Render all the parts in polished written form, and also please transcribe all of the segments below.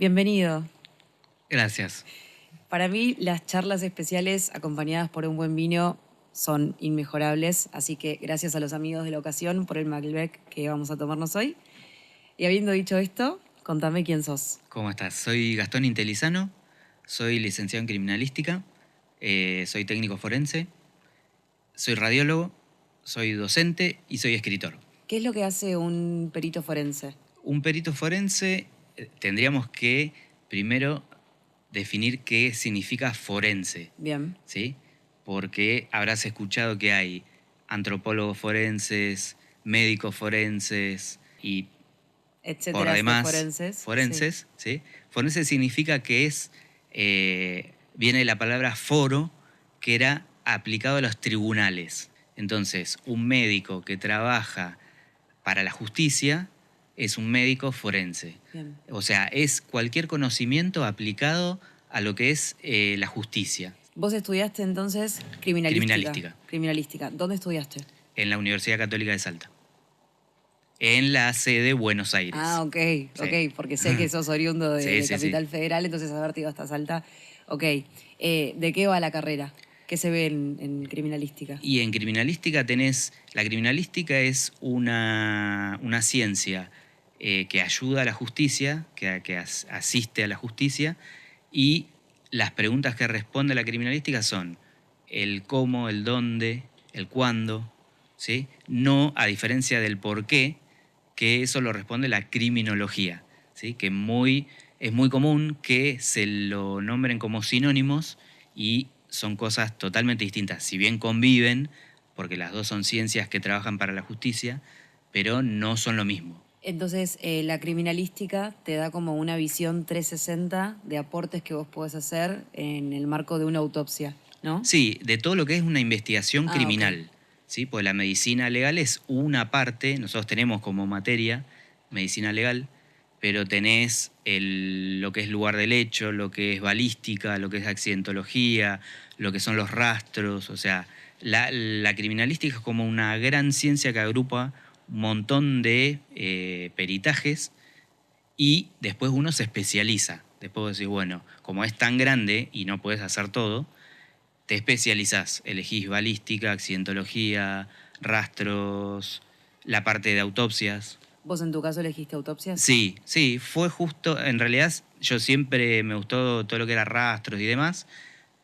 Bienvenido. Gracias. Para mí, las charlas especiales acompañadas por un buen vino son inmejorables, así que gracias a los amigos de la ocasión por el Malbec que vamos a tomarnos hoy. Y habiendo dicho esto, contame quién sos. ¿Cómo estás? Soy Gastón Intelizano, soy licenciado en criminalística, soy técnico forense, soy radiólogo, soy docente y soy escritor. ¿Qué es lo que hace un perito forense? Un perito forense, tendríamos que primero definir qué significa forense, Bien, ¿sí? Porque habrás escuchado que hay antropólogos forenses, médicos forenses y por etcétera, de demás forenses. forenses, ¿sí? Forense significa que viene de la palabra foro, que era aplicado a los tribunales. Entonces, un médico que trabaja para la justicia es un médico forense. Bien. O sea, es cualquier conocimiento aplicado a lo que es la justicia. Vos estudiaste entonces criminalística. Criminalística. Criminalística. ¿Dónde estudiaste? En la Universidad Católica de Salta. En la sede Buenos Aires. Ah, ok, Sí. ok, porque sé que sos oriundo de, Sí, de sí, Capital sí. Federal, entonces haberte ido hasta Salta. Ok, ¿de qué va la carrera? ¿Qué se ve en criminalística? Y en criminalística tenés... La criminalística es una ciencia que ayuda a la justicia, que asiste a la justicia, y las preguntas que responde la criminalística son el cómo, el dónde, el cuándo, ¿sí? No a diferencia del por qué, que eso lo responde la criminología, ¿sí? Que es muy común que se lo nombren como sinónimos y son cosas totalmente distintas. Si bien conviven, porque las dos son ciencias que trabajan para la justicia, pero no son lo mismo. Entonces, la criminalística te da como una visión 360 de aportes que vos podés hacer en el marco de una autopsia, ¿no? Sí, de todo lo que es una investigación Ah, ok. criminal, ¿sí? Pues la medicina legal es una parte, nosotros tenemos como materia medicina legal, pero tenés lo que es lugar del hecho, lo que es balística, lo que es accidentología, lo que son los rastros, o sea, la criminalística es como una gran ciencia que agrupa un montón de peritajes y después uno se especializa. Después decís, bueno, como es tan grande y no puedes hacer todo, te especializás, elegís balística, accidentología, rastros, la parte de autopsias. ¿Vos en tu caso elegiste autopsias? Sí, sí, fue justo, en realidad yo siempre me gustó todo lo que era rastros y demás,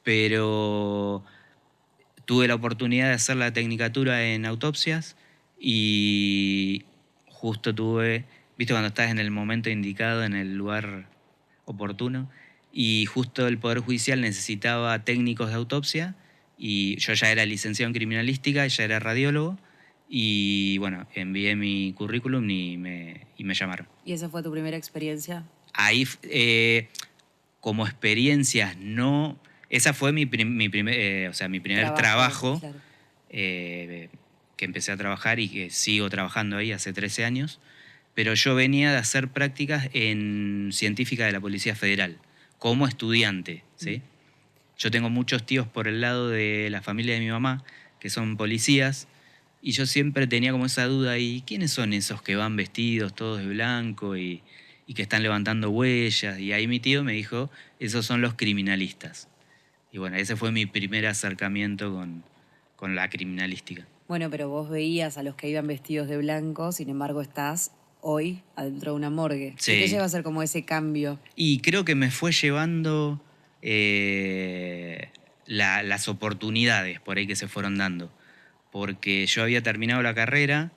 pero tuve la oportunidad de hacer la tecnicatura en autopsias y justo viste cuando estás en el momento indicado, en el lugar oportuno, y justo el Poder Judicial necesitaba técnicos de autopsia y yo ya era licenciado en criminalística, ya era radiólogo y bueno, envié mi currículum y me llamaron. ¿Y esa fue tu primera experiencia? Ahí, como experiencias, no... Esa fue mi primer trabajo, Claro. que empecé a trabajar y que sigo trabajando ahí hace 13 años, pero yo venía de hacer prácticas en científica de la Policía Federal, como estudiante, ¿sí? Yo tengo muchos tíos por el lado de la familia de mi mamá, que son policías, y yo siempre tenía como esa duda, ¿y quiénes son esos que van vestidos todos de blanco y que están levantando huellas? Y ahí mi tío me dijo, esos son los criminalistas. Y bueno, ese fue mi primer acercamiento con la criminalística. Bueno, pero vos veías a los que iban vestidos de blanco, sin embargo estás hoy adentro de una morgue. ¿Qué te Sí. lleva a hacer como ese cambio? Y creo que me fue llevando las oportunidades por ahí que se fueron dando. Porque yo había terminado la carrera,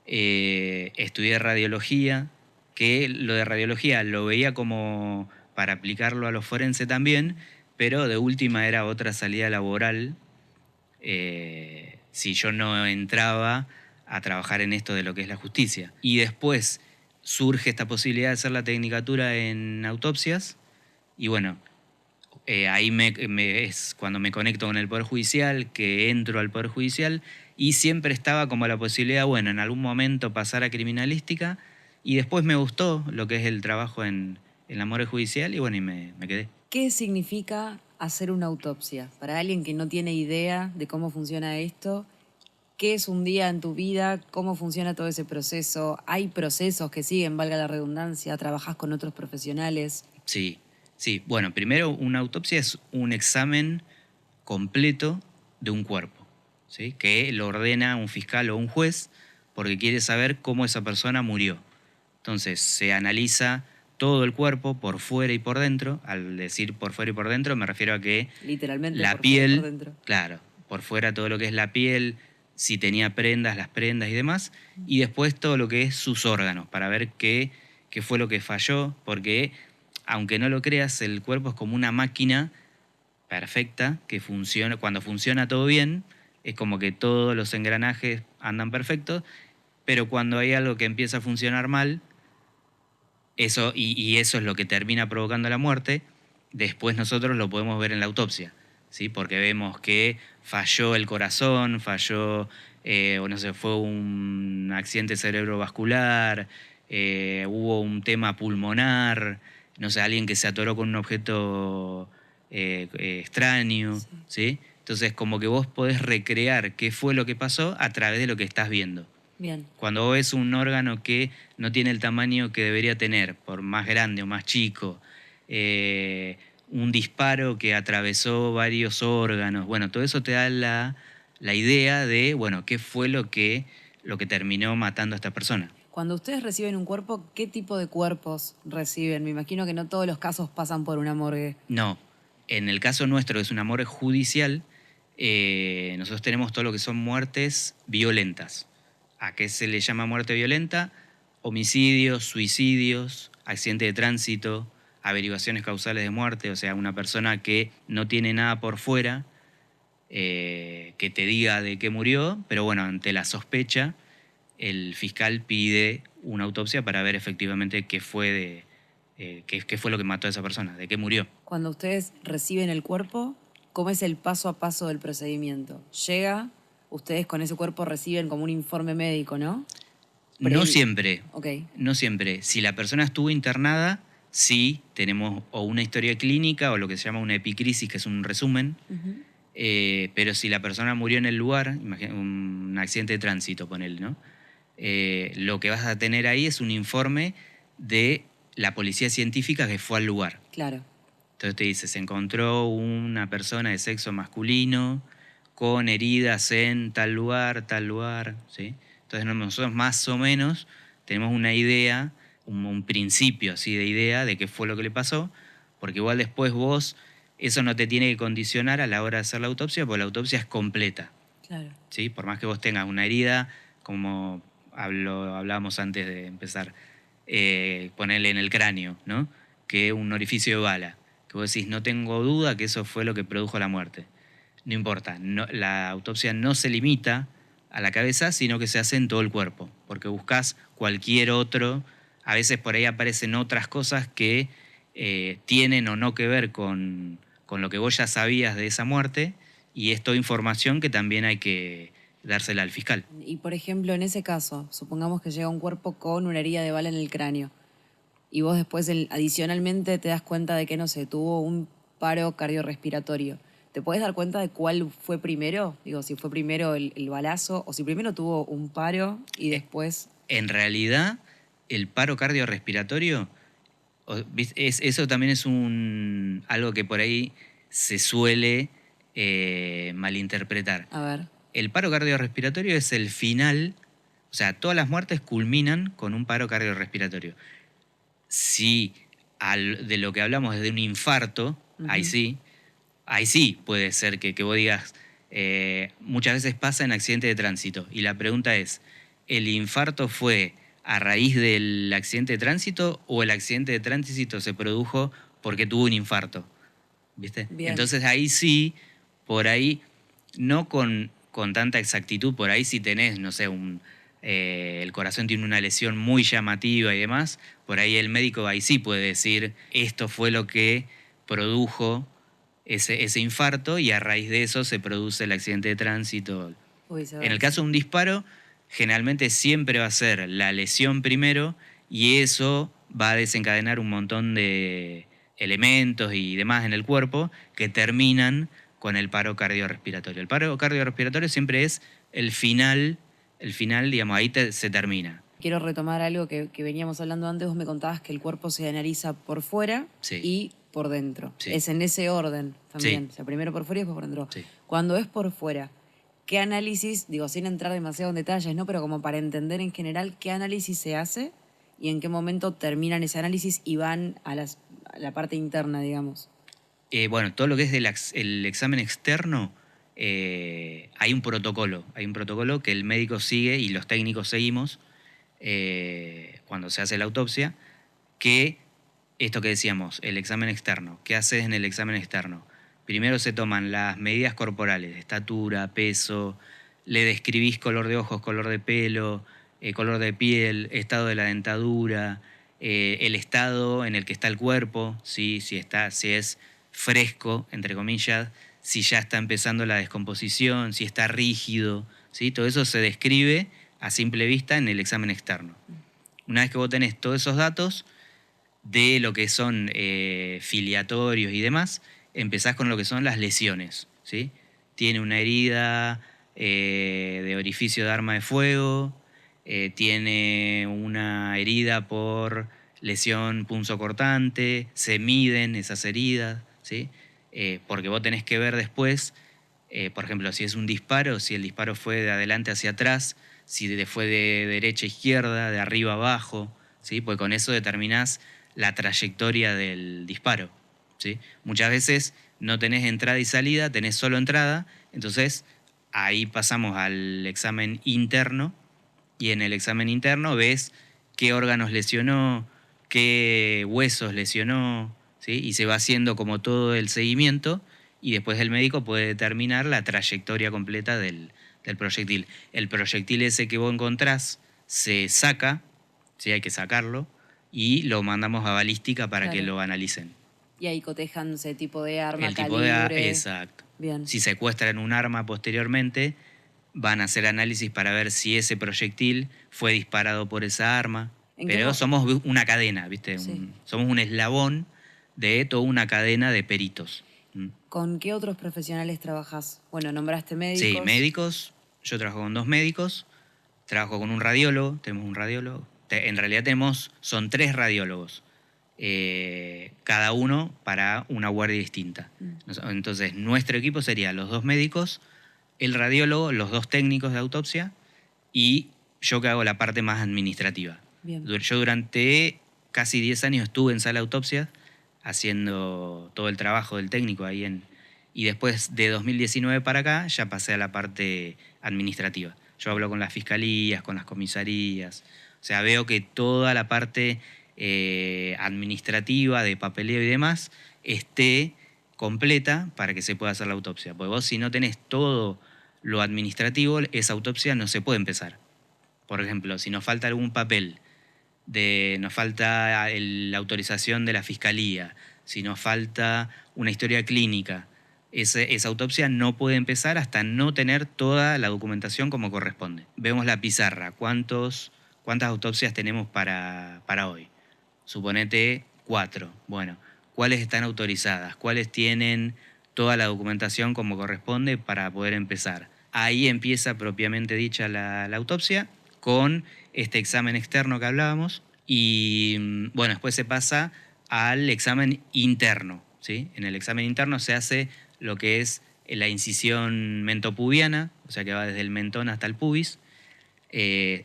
estudié radiología, que lo de radiología lo veía como para aplicarlo a los forenses también, pero de última era otra salida laboral si yo no entraba a trabajar en esto de lo que es la justicia. Y después surge esta posibilidad de hacer la tecnicatura en autopsias y bueno, ahí es cuando me conecto con el Poder Judicial, que entro al Poder Judicial y siempre estaba como la posibilidad, bueno, en algún momento pasar a criminalística y después me gustó lo que es el trabajo en la Morgue Judicial y bueno, y me quedé. ¿Qué significa hacer una autopsia? Para alguien que no tiene idea de cómo funciona esto, ¿qué es un día en tu vida? ¿Cómo funciona todo ese proceso? ¿Hay procesos que siguen, valga la redundancia? ¿Trabajás con otros profesionales? Sí, sí. Bueno, primero una autopsia es un examen completo de un cuerpo, ¿sí? Que lo ordena un fiscal o un juez porque quiere saber cómo esa persona murió. Entonces se analiza todo el cuerpo por fuera y por dentro. Al decir por fuera y por dentro me refiero a que Literalmente la por fuera y por piel, dentro. claro, por fuera todo lo que es la piel, si tenía prendas, las prendas y demás, y después todo lo que es sus órganos, para ver qué fue lo que falló, porque aunque no lo creas, el cuerpo es como una máquina perfecta que funciona, cuando funciona todo bien, es como que todos los engranajes andan perfectos, pero cuando hay algo que empieza a funcionar mal, eso, y eso es lo que termina provocando la muerte, después nosotros lo podemos ver en la autopsia, ¿sí? Porque vemos que falló el corazón, falló, o no sé, fue un accidente cerebrovascular, hubo un tema pulmonar, no sé, alguien que se atoró con un objeto extraño, Sí. ¿sí? Entonces, como que vos podés recrear qué fue lo que pasó a través de lo que estás viendo. Bien. Cuando vos ves un órgano que no tiene el tamaño que debería tener, por más grande o más chico, eh, un disparo que atravesó varios órganos, bueno, todo eso te da la idea de, bueno, qué fue lo que terminó matando a esta persona. Cuando ustedes reciben un cuerpo, ¿qué tipo de cuerpos reciben? Me imagino que no todos los casos pasan por una morgue. No, en el caso nuestro, que es una muerte judicial, nosotros tenemos todo lo que son muertes violentas. ¿A qué se le llama muerte violenta? Homicidios, suicidios, accidente de tránsito, averiguaciones causales de muerte, o sea, una persona que no tiene nada por fuera, que te diga de qué murió, pero bueno, ante la sospecha, el fiscal pide una autopsia para ver efectivamente qué fue lo que mató a esa persona, de qué murió. Cuando ustedes reciben el cuerpo, ¿cómo es el paso a paso del procedimiento? Llega, ustedes con ese cuerpo reciben como un informe médico, ¿no? No siempre, Ok. no siempre. Si la persona estuvo internada, sí tenemos o una historia clínica o lo que se llama una epicrisis, que es un resumen. Ujú. Pero si la persona murió en el lugar, un accidente de tránsito, ponele, ¿no? Lo que vas a tener ahí es un informe de la policía científica que fue al lugar. Claro. Entonces te dice, se encontró una persona de sexo masculino con heridas en tal lugar, ¿sí? Entonces nosotros más o menos tenemos una idea, un principio así de idea de qué fue lo que le pasó, porque igual después vos, eso no te tiene que condicionar a la hora de hacer la autopsia, porque la autopsia es completa, Claro. ¿sí? Por más que vos tengas una herida, como hablábamos antes de empezar, ponerle en el cráneo, ¿no? Que un orificio de bala, que vos decís, no tengo duda que eso fue lo que produjo la muerte. No importa, la autopsia no se limita a la cabeza, sino que se hace en todo el cuerpo, porque buscas cualquier otro, a veces por ahí aparecen otras cosas que tienen o no que ver con lo que vos ya sabías de esa muerte, y es toda información que también hay que dársela al fiscal. Y por ejemplo, en ese caso, supongamos que llega un cuerpo con una herida de bala en el cráneo y vos después adicionalmente te das cuenta de que, no sé, tuvo un paro cardiorrespiratorio. ¿Te puedes dar cuenta de cuál fue primero? Digo, si fue primero el balazo o si primero tuvo un paro y después... En realidad, el paro cardiorrespiratorio, eso también es algo que por ahí se suele malinterpretar. A ver. El paro cardiorrespiratorio es el final, o sea, todas las muertes culminan con un paro cardiorrespiratorio. Si de lo que hablamos es de un infarto, ahí sí puede ser que vos digas, muchas veces pasa en accidentes de tránsito, y la pregunta es, ¿el infarto fue a raíz del accidente de tránsito o el accidente de tránsito se produjo porque tuvo un infarto? ¿Viste? Bien. Entonces ahí sí, por ahí, no con tanta exactitud, por ahí si tenés, no sé, el corazón tiene una lesión muy llamativa y demás, por ahí el médico ahí sí puede decir, esto fue lo que produjo ese infarto y a raíz de eso se produce el accidente de tránsito. Uy, se En va. el caso de un disparo, generalmente siempre va a ser la lesión primero y eso va a desencadenar un montón de elementos y demás en el cuerpo que terminan con el paro cardiorrespiratorio. El paro cardiorrespiratorio siempre es el final, digamos, ahí se termina. Quiero retomar algo que veníamos hablando antes. Vos me contabas que el cuerpo se analiza por fuera Sí. y por dentro. Sí. Es en ese orden también. Sí. O sea, primero por fuera y después por dentro. Sí. Cuando es por fuera, ¿qué análisis, digo, sin entrar demasiado en detalles, ¿no? Pero como para entender en general qué análisis se hace y en qué momento terminan ese análisis y van a la parte interna, digamos? Bueno, todo lo que es el examen externo, hay un protocolo. Hay un protocolo que el médico sigue y los técnicos seguimos cuando se hace la autopsia, que esto que decíamos, el examen externo. ¿Qué haces en el examen externo? Primero se toman las medidas corporales, estatura, peso, le describís color de ojos, color de pelo, color de piel, estado de la dentadura, el estado en el que está el cuerpo, ¿sí? Si es fresco, entre comillas, si ya está empezando la descomposición, si está rígido, ¿sí? Todo eso se describe a simple vista en el examen externo. Una vez que vos tenés todos esos datos de lo que son filiatorios y demás, empezás con lo que son las lesiones, ¿sí? Tiene una herida de orificio de arma de fuego, tiene una herida por lesión punzocortante, se miden esas heridas, ¿sí? Porque vos tenés que ver después, por ejemplo, si es un disparo, si el disparo fue de adelante hacia atrás, si fue de derecha a izquierda, de arriba a abajo, ¿sí? Pues con eso determinás la trayectoria del disparo, ¿sí? Muchas veces no tenés entrada y salida, tenés solo entrada, entonces ahí pasamos al examen interno y en el examen interno ves qué órganos lesionó, qué huesos lesionó, ¿sí? Y se va haciendo como todo el seguimiento y después el médico puede determinar la trayectoria completa del proyectil. El proyectil ese que vos encontrás se saca, ¿sí? Hay que sacarlo, y lo mandamos a balística para que lo analicen. Y ahí cotejan ese tipo de arma, El calibre. tipo de exacto. Bien. Si secuestran un arma posteriormente, van a hacer análisis para ver si ese proyectil fue disparado por esa arma. Pero somos una cadena, ¿viste? Sí. Somos un eslabón de toda una cadena de peritos. ¿Con qué otros profesionales trabajas? Bueno, nombraste médicos. Sí, médicos. Yo trabajo con 2 médicos. Trabajo con un radiólogo. Tenemos un radiólogo. En realidad son 3 radiólogos. Cada uno para una guardia distinta. Entonces, nuestro equipo sería los 2 médicos, el radiólogo, los 2 técnicos de autopsia y yo que hago la parte más administrativa. Bien. Yo durante casi 10 años estuve en sala de autopsia haciendo todo el trabajo del técnico ahí y después de 2019 para acá ya pasé a la parte administrativa. Yo hablo con las fiscalías, con las comisarías, o sea, veo que toda la parte administrativa, de papeleo y demás, esté completa para que se pueda hacer la autopsia. Porque vos si no tenés todo lo administrativo, esa autopsia no se puede empezar. Por ejemplo, si nos falta algún papel, nos falta la autorización de la fiscalía, si nos falta una historia clínica, esa autopsia no puede empezar hasta no tener toda la documentación como corresponde. Vemos la pizarra, cuántas autopsias tenemos para hoy. Suponete 4. Bueno, ¿cuáles están autorizadas? ¿Cuáles tienen toda la documentación como corresponde para poder empezar? Ahí empieza propiamente dicha la autopsia con este examen externo que hablábamos y bueno, después se pasa al examen interno, ¿sí? En el examen interno se hace lo que es la incisión mentopubiana, o sea que va desde el mentón hasta el pubis.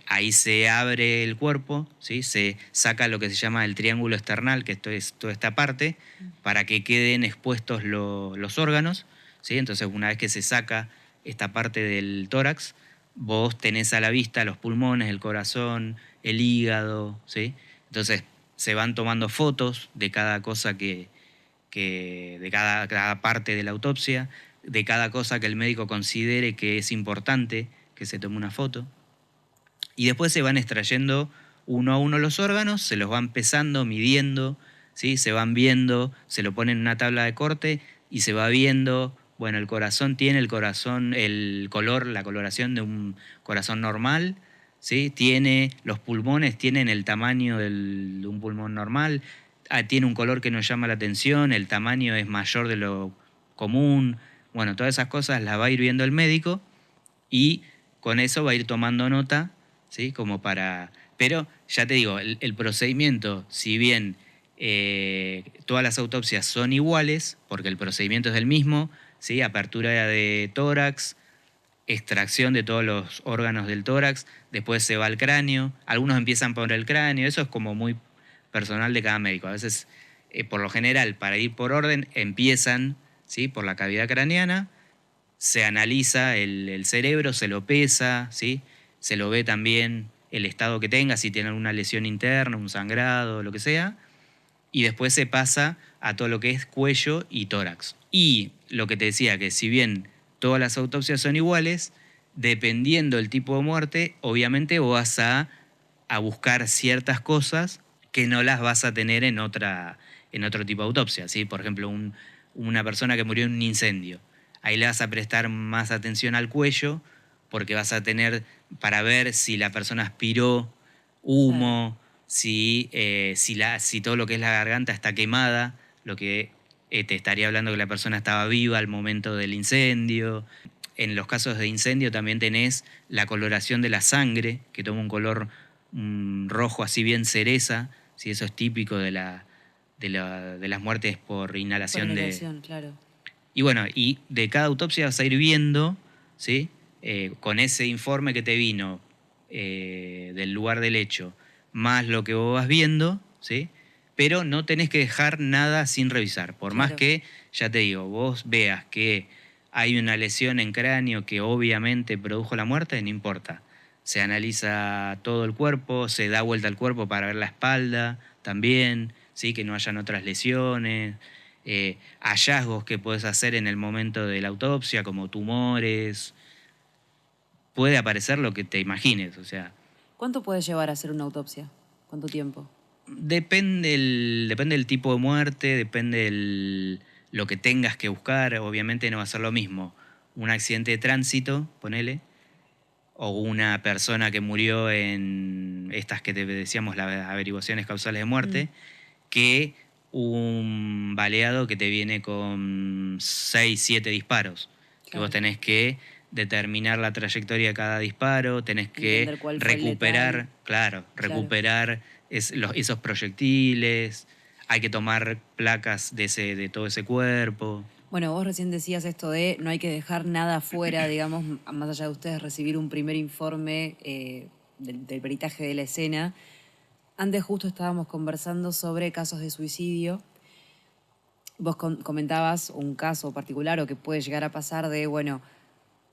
Ahí se abre el cuerpo, ¿sí? Se saca lo que se llama el triángulo esternal, que esto es toda esta parte, para que queden expuestos los órganos, ¿sí? Entonces, una vez que se saca esta parte del tórax, vos tenés a la vista los pulmones, el corazón, el hígado, ¿sí? Entonces, se van tomando fotos de cada cosa de cada parte de la autopsia, de cada cosa que el médico considere que es importante que se tome una foto. Y después se van extrayendo uno a uno los órganos, se los van pesando, midiendo, ¿sí? Se van viendo, se lo ponen en una tabla de corte y se va viendo, bueno, el corazón tiene el color, la coloración de un corazón normal, ¿sí? Los pulmones tienen el tamaño de un pulmón normal, tiene un color que nos llama la atención, el tamaño es mayor de lo común. Bueno, todas esas cosas las va a ir viendo el médico y con eso va a ir tomando nota, ¿sí? Como para Pero ya te digo, el procedimiento, si bien todas las autopsias son iguales, porque el procedimiento es el mismo, ¿sí? Apertura de tórax, extracción de todos los órganos del tórax, después se va al cráneo, algunos empiezan por el cráneo, eso es como muy personal de cada médico. A veces, por lo general, para ir por orden, empiezan, ¿sí? Por la cavidad craneana, se analiza el cerebro, se lo pesa, ¿sí? Se lo ve también el estado que tenga, si tiene alguna lesión interna, un sangrado, lo que sea, y después se pasa a todo lo que es cuello y tórax. Y lo que te decía, que si bien todas las autopsias son iguales, dependiendo del tipo de muerte, obviamente vos vas a buscar ciertas cosas que no las vas a tener en otro tipo de autopsia, ¿sí? Por ejemplo, una persona que murió en un incendio. Ahí le vas a prestar más atención al cuello porque vas a tener para ver si la persona aspiró Claro. humo, si todo lo que es la garganta está quemada, lo que te estaría hablando que la persona estaba viva al momento del incendio. En los casos de incendio también tenés la coloración de la sangre, que toma un color rojo así bien cereza, si eso es típico de las muertes por Por inhalación de... inhalación, claro. Y bueno, y de cada autopsia vas a ir viendo, ¿sí? Con ese informe que te vino del lugar del hecho, más lo que vos vas viendo, ¿sí? Pero no tenés que dejar nada sin revisar. Por más Claro. que, ya te digo, vos veas que hay una lesión en cráneo que obviamente produjo la muerte, no importa. Se analiza todo el cuerpo, se da vuelta al cuerpo para ver la espalda también, ¿sí? Que no hayan otras lesiones. Hallazgos que puedes hacer en el momento de la autopsia, como tumores. Puede aparecer lo que te imagines, o sea, ¿Cuánto puede llevar a hacer una autopsia? ¿Cuánto tiempo? depende del tipo de muerte, depende lo que tengas que buscar. Obviamente no va a ser lo mismo un accidente de tránsito, ponele, o una persona que murió en estas que te decíamos, las averiguaciones causales de muerte, que un baleado que te viene con 6 7 disparos, que vos Claro. tenés que determinar la trayectoria de cada disparo, tenés que Entender cuál fue el recuperar, letal. claro, Claro. recuperar esos proyectiles, hay que tomar placas de todo ese cuerpo. Bueno, vos recién decías esto de no hay que dejar nada fuera, digamos, más allá de ustedes recibir un primer informe del peritaje de la escena. Antes justo estábamos conversando sobre casos de suicidio. Vos comentabas un caso particular o que puede llegar a pasar de, bueno,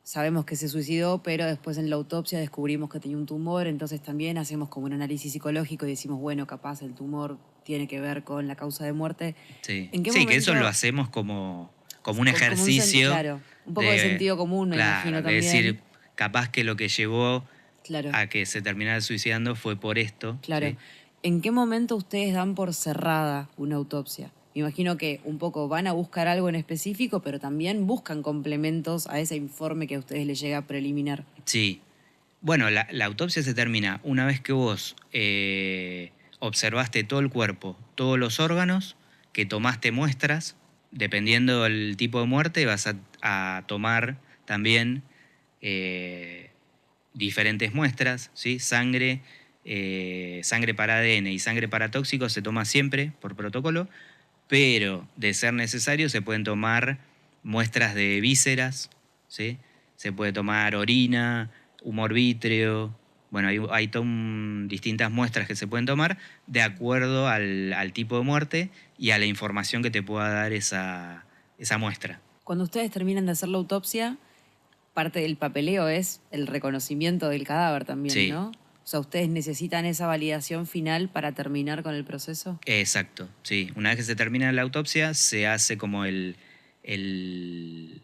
sabemos que se suicidó, pero después en la autopsia descubrimos que tenía un tumor, entonces también hacemos como un análisis psicológico y decimos, bueno, capaz el tumor tiene que ver con la causa de muerte. Sí, ¿En qué sí, que eso lo momento, hacemos como un como ejercicio claro, un poco de de, sentido común, me claro, imagino de decir, también? capaz que lo que llevó Claro, a que se terminara suicidando fue por esto, claro. ¿sí? ¿En qué momento ustedes dan por cerrada una autopsia? Me imagino que un poco van a buscar algo en específico, pero también buscan complementos a ese informe que a ustedes les llega preliminar. Sí. Bueno, la autopsia se termina una vez que vos observaste todo el cuerpo, todos los órganos, que tomaste muestras. Dependiendo del tipo de muerte, vas a tomar también eh, diferentes muestras, ¿sí? Sangre para ADN y sangre para tóxicos se toma siempre por protocolo, pero de ser necesario se pueden tomar muestras de vísceras, ¿sí? Se puede tomar orina, humor vítreo. Bueno, hay distintas muestras que se pueden tomar de acuerdo al tipo de muerte y a la información que te pueda dar esa muestra. Cuando ustedes terminan de hacer la autopsia, parte del papeleo es el reconocimiento del cadáver también, Sí, ¿no? O sea, ustedes necesitan esa validación final para terminar con el proceso. exacto, sí. Una vez que se termina la autopsia, se hace como el, el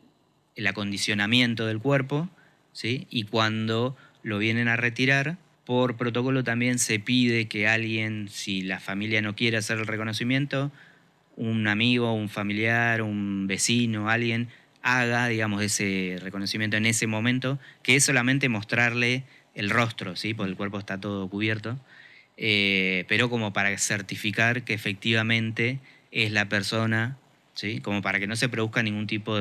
acondicionamiento del cuerpo, ¿sí? Y cuando lo vienen a retirar, por protocolo también se pide que alguien, si la familia no quiere hacer el reconocimiento, un amigo, un familiar, un vecino, alguien, haga, digamos, ese reconocimiento en ese momento, que es solamente mostrarle el rostro, ¿sí? Porque el cuerpo está todo cubierto, pero como para certificar que efectivamente es la persona, ¿sí? Como para que no se produzca ningún tipo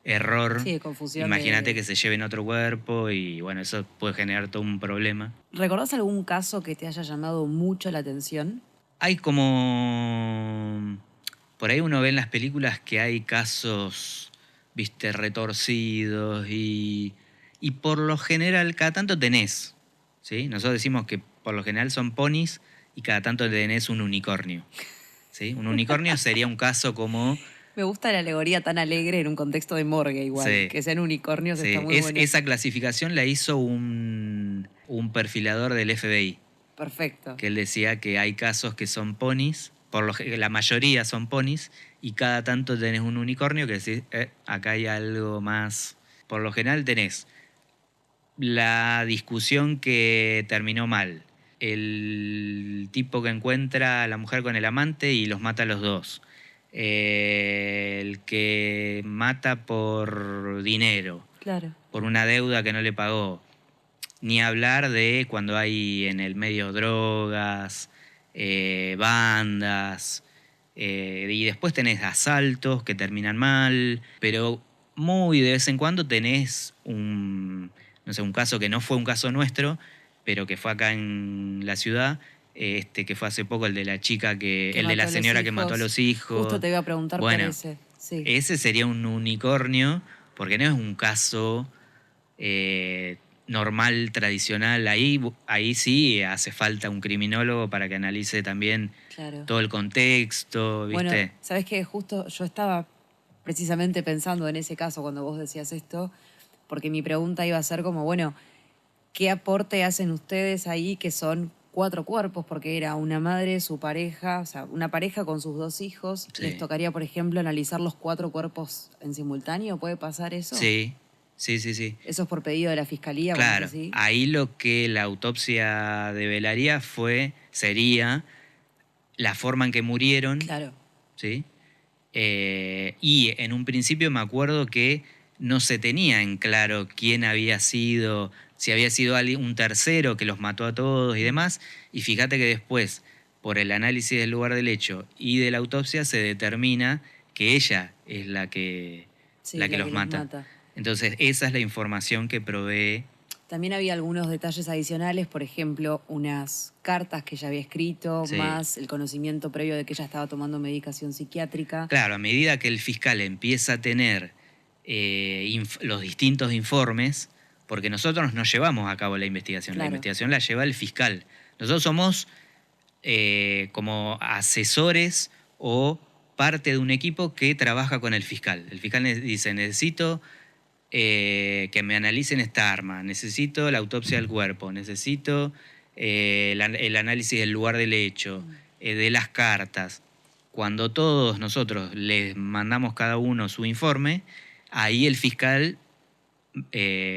error, Sí, de confusión. imagínate que se lleven otro cuerpo y bueno, eso puede generar todo un problema. ¿Recordás algún caso que te haya llamado mucho la atención? Hay como... Por ahí uno ve en las películas que hay casos, viste, retorcidos y por lo general cada tanto tenés, ¿sí? Nosotros decimos que por lo general son ponis y cada tanto tenés un unicornio, ¿sí? Un unicornio sería un caso como... Me gusta la alegoría tan alegre en un contexto de morgue igual. Sí, Que sean unicornios está sí. muy bueno. Esa clasificación la hizo un perfilador del FBI, Perfecto. que él decía que hay casos que son ponis, la mayoría son ponis, y cada tanto tenés un unicornio que decís, acá hay algo más. Por lo general tenés la discusión que terminó mal, el tipo que encuentra a la mujer con el amante y los mata a los dos, el que mata por dinero, Claro. por una deuda que no le pagó. Ni hablar de cuando hay en el medio drogas, bandas, y después tenés asaltos que terminan mal, pero muy de vez en cuando tenés no sé, un caso que no fue un caso nuestro, pero que fue acá en la ciudad, que fue hace poco, el de la chica el de la señora que mató a los hijos. Justo te iba a preguntar por Bueno, ese. Sí. ese sería un unicornio, porque no es un caso normal, tradicional. Ahí sí hace falta un criminólogo para que analice también Claro. todo el contexto, ¿viste? Bueno, sabes que justo yo estaba precisamente pensando en ese caso cuando vos decías esto, porque mi pregunta iba a ser como, bueno, ¿qué aporte hacen ustedes ahí que son 4 cuerpos? Porque era una madre, su pareja, o sea, una pareja con sus 2 hijos. Sí. ¿Les tocaría, por ejemplo, analizar los 4 cuerpos en simultáneo? ¿Puede pasar eso? Sí, sí, sí, sí. ¿Eso es por pedido de la fiscalía? Claro, ¿Sí? ahí lo que la autopsia develaría sería la forma en que murieron, Claro. ¿sí? Y en un principio me acuerdo que no se tenía en claro quién había sido, si había sido un tercero que los mató a todos y demás. Y fíjate que después, por el análisis del lugar del hecho y de la autopsia, se determina que ella es la que los mata. Entonces, esa es la información que provee. También había algunos detalles adicionales, por ejemplo, unas cartas que ella había escrito, Sí. más el conocimiento previo de que ella estaba tomando medicación psiquiátrica. Claro, a medida que el fiscal empieza a tener los distintos informes, porque nosotros no llevamos a cabo la investigación, Claro. La investigación la lleva el fiscal. Nosotros somos como asesores o parte de un equipo que trabaja con el fiscal. El fiscal dice, necesito que me analicen esta arma, necesito la autopsia del cuerpo, necesito el análisis del lugar del hecho, de las cartas. Cuando todos nosotros les mandamos cada uno su informe, ahí el fiscal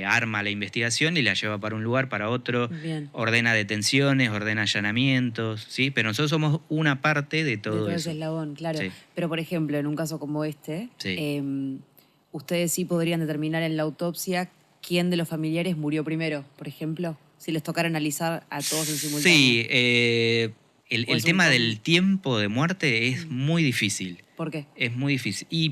arma la investigación y la lleva para un lugar, para otro. Bien. Ordena detenciones, ordena allanamientos, ¿sí? Pero nosotros somos una parte de todo eso. Ese eslabón, claro. Sí. Pero, por ejemplo, en un caso como este, Sí. ustedes sí podrían determinar en la autopsia quién de los familiares murió primero, por ejemplo, si les tocara analizar a todos en simultáneo. Sí, el tema del tiempo de muerte es muy difícil. ¿Por qué? Es muy difícil. Y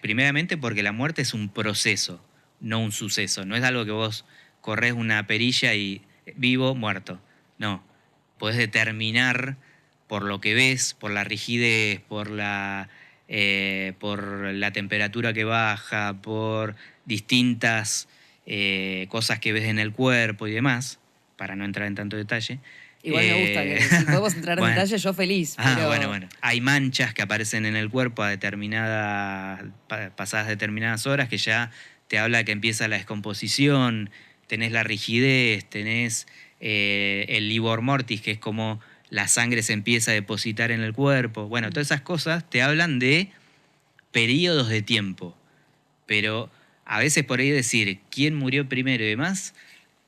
primeramente porque la muerte es un proceso, no un suceso. No es algo que vos corres una perilla y vivo, muerto. No. Podés determinar por lo que ves, por la rigidez, por la temperatura que baja, por distintas cosas que ves en el cuerpo y demás, para no entrar en tanto detalle. Igual me gusta, que si podemos entrar en detalle, yo feliz. Bueno. Hay manchas que aparecen en el cuerpo pasadas determinadas horas, que ya te habla que empieza la descomposición, tenés la rigidez, tenés el livor mortis, que es como la sangre se empieza a depositar en el cuerpo. Bueno, todas esas cosas te hablan de periodos de tiempo. Pero a veces por ahí decir quién murió primero y demás,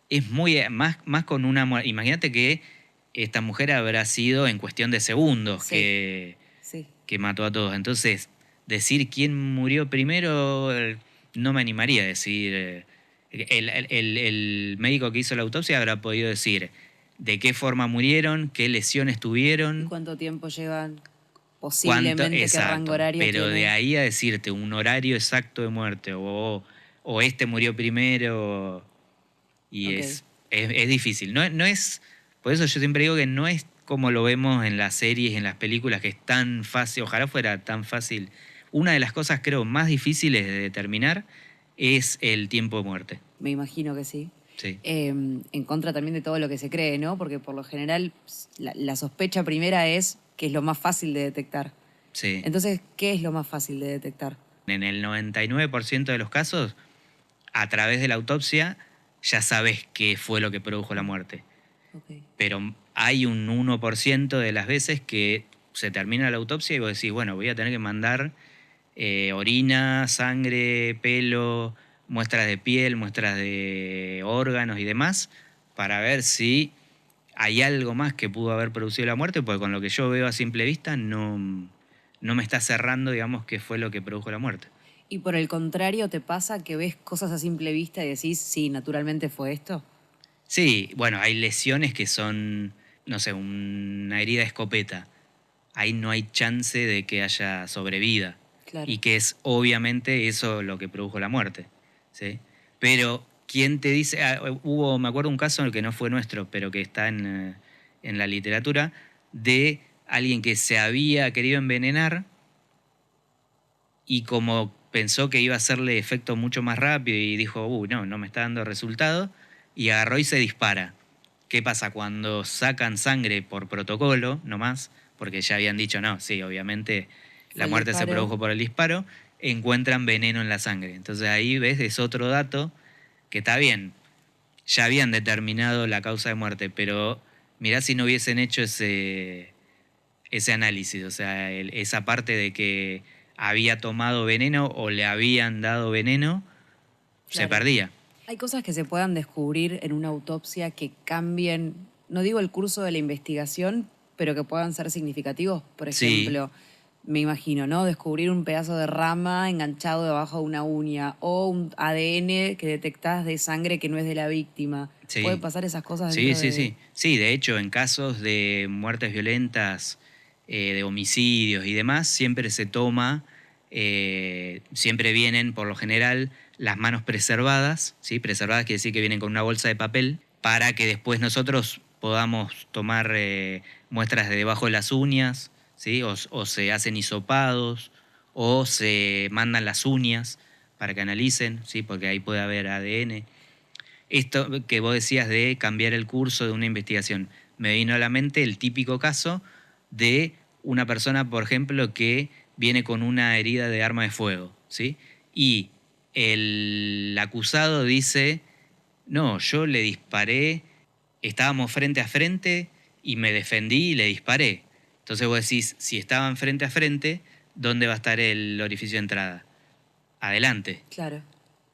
es más con una muerte. Imagínate que esta mujer habrá sido en cuestión de segundos que mató a todos. Entonces, decir quién murió primero, no me animaría a decir. El médico que hizo la autopsia habrá podido decir de qué forma murieron, qué lesiones tuvieron. ¿Y cuánto tiempo llevan posiblemente qué Exacto, rango horario pero tiene. de ahí a decirte un horario exacto de muerte o este murió primero y Ok. es difícil. No es, por eso yo siempre digo que no es como lo vemos en las series, en las películas, que es tan fácil, ojalá fuera tan fácil. Una de las cosas creo más difíciles de determinar es el tiempo de muerte. Me imagino que sí. Sí, En contra también de todo lo que se cree, ¿no? Porque por lo general la sospecha primera es que es lo más fácil de detectar. sí. Entonces, ¿qué es lo más fácil de detectar? En el 99% de los casos, a través de la autopsia, ya sabes qué fue lo que produjo la muerte. Ok. Pero hay un 1% de las veces que se termina la autopsia y vos decís, bueno, voy a tener que mandar orina, sangre, pelo, muestras de piel, muestras de órganos y demás, para ver si hay algo más que pudo haber producido la muerte, porque con lo que yo veo a simple vista no me está cerrando, digamos, qué fue lo que produjo la muerte. Y por el contrario, ¿te pasa que ves cosas a simple vista y decís, sí, naturalmente fue esto? Sí, bueno, hay lesiones que son, no sé, una herida de escopeta. Ahí no hay chance de que haya sobrevida. Claro. Y que es obviamente eso lo que produjo la muerte. ¿Sí? Pero, ¿quién te dice? Me acuerdo un caso en el que no fue nuestro, pero que está en la literatura, de alguien que se había querido envenenar y como pensó que iba a hacerle efecto mucho más rápido y dijo, no me está dando resultado, y agarró y se dispara. ¿Qué pasa? Cuando sacan sangre por protocolo, nomás, porque ya habían dicho, no, sí, obviamente Fue la el muerte se disparo. produjo por el disparo, encuentran veneno en la sangre. Entonces ahí ves, es otro dato que está bien, ya habían determinado la causa de muerte, pero mirá si no hubiesen hecho ese análisis, o sea, esa parte de que había tomado veneno o le habían dado veneno, se Claro. perdía. Hay cosas que se puedan descubrir en una autopsia que cambien, no digo el curso de la investigación, pero que puedan ser significativos. Por Sí, ejemplo, me imagino, ¿no? Descubrir un pedazo de rama enganchado debajo de una uña o un ADN que detectás de sangre que no es de la víctima. ¿Pueden sí, pasar esas cosas sí, dentro sí, de...? sí. Sí, de hecho, en casos de muertes violentas, de homicidios y demás, siempre se toma, siempre vienen, por lo general, las manos preservadas, ¿sí? Preservadas quiere decir que vienen con una bolsa de papel, para que después nosotros podamos tomar muestras de debajo de las uñas, ¿sí? O se hacen hisopados, o se mandan las uñas para que analicen, ¿sí? Porque ahí puede haber ADN. Esto que vos decías de cambiar el curso de una investigación, me vino a la mente el típico caso de una persona, por ejemplo, que viene con una herida de arma de fuego, ¿sí? Y el acusado dice, no, yo le disparé, estábamos frente a frente y me defendí y le disparé. Entonces vos decís, si estaban frente a frente, ¿dónde va a estar el orificio de entrada? Adelante. Claro.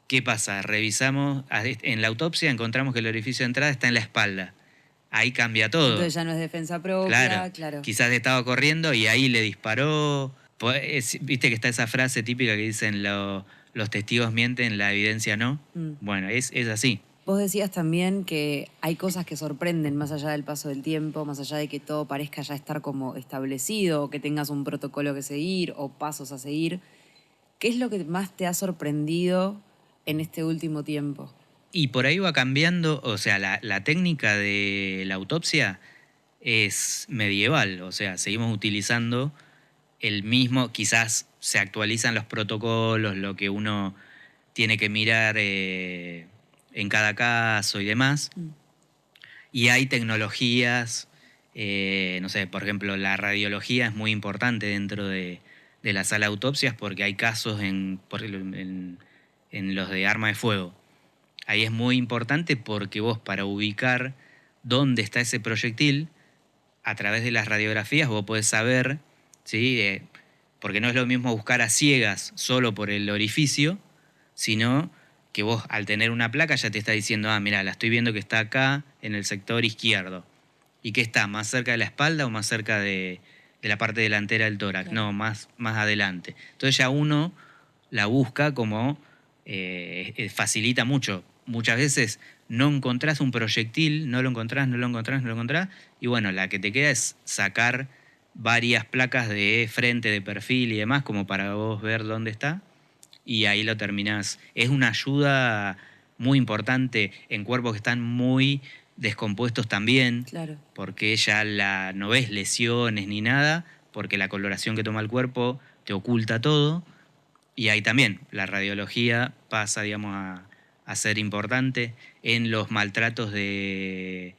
¿Qué pasa? Revisamos, en la autopsia encontramos que el orificio de entrada está en la espalda. Ahí cambia todo. Entonces ya no es defensa Claro, propia, claro. quizás estaba corriendo y ahí le disparó. Viste que está esa frase típica que dicen los testigos mienten, la evidencia no. Mm. Bueno, es así. Vos decías también que hay cosas que sorprenden más allá del paso del tiempo, más allá de que todo parezca ya estar como establecido, o que tengas un protocolo que seguir o pasos a seguir. ¿Qué es lo que más te ha sorprendido en este último tiempo? Y por ahí va cambiando, o sea, la técnica de la autopsia es medieval, o sea, seguimos utilizando el mismo, quizás se actualizan los protocolos, lo que uno tiene que mirar en cada caso y demás. Mm. Y hay tecnologías, no sé, por ejemplo, la radiología es muy importante dentro de la sala de autopsias porque hay casos en los de arma de fuego. Ahí es muy importante porque vos para ubicar dónde está ese proyectil, a través de las radiografías vos podés saber, ¿sí? Porque no es lo mismo buscar a ciegas solo por el orificio, sino que vos al tener una placa ya te está diciendo, mira, la estoy viendo que está acá en el sector izquierdo. ¿Y qué está? ¿Más cerca de la espalda o más cerca de la parte delantera del tórax? Claro. No, más adelante. Entonces ya uno la busca como facilita mucho. Muchas veces no encontrás un proyectil, no lo encontrás, no lo encontrás, no lo encontrás, y bueno, la que te queda es sacar varias placas de frente, de perfil y demás, como para vos ver dónde está, y ahí lo terminás. Es una ayuda muy importante en cuerpos que están muy descompuestos también, Claro. porque ya no ves lesiones ni nada, porque la coloración que toma el cuerpo te oculta todo. Y ahí también la radiología pasa, digamos, a ser importante en los maltratos de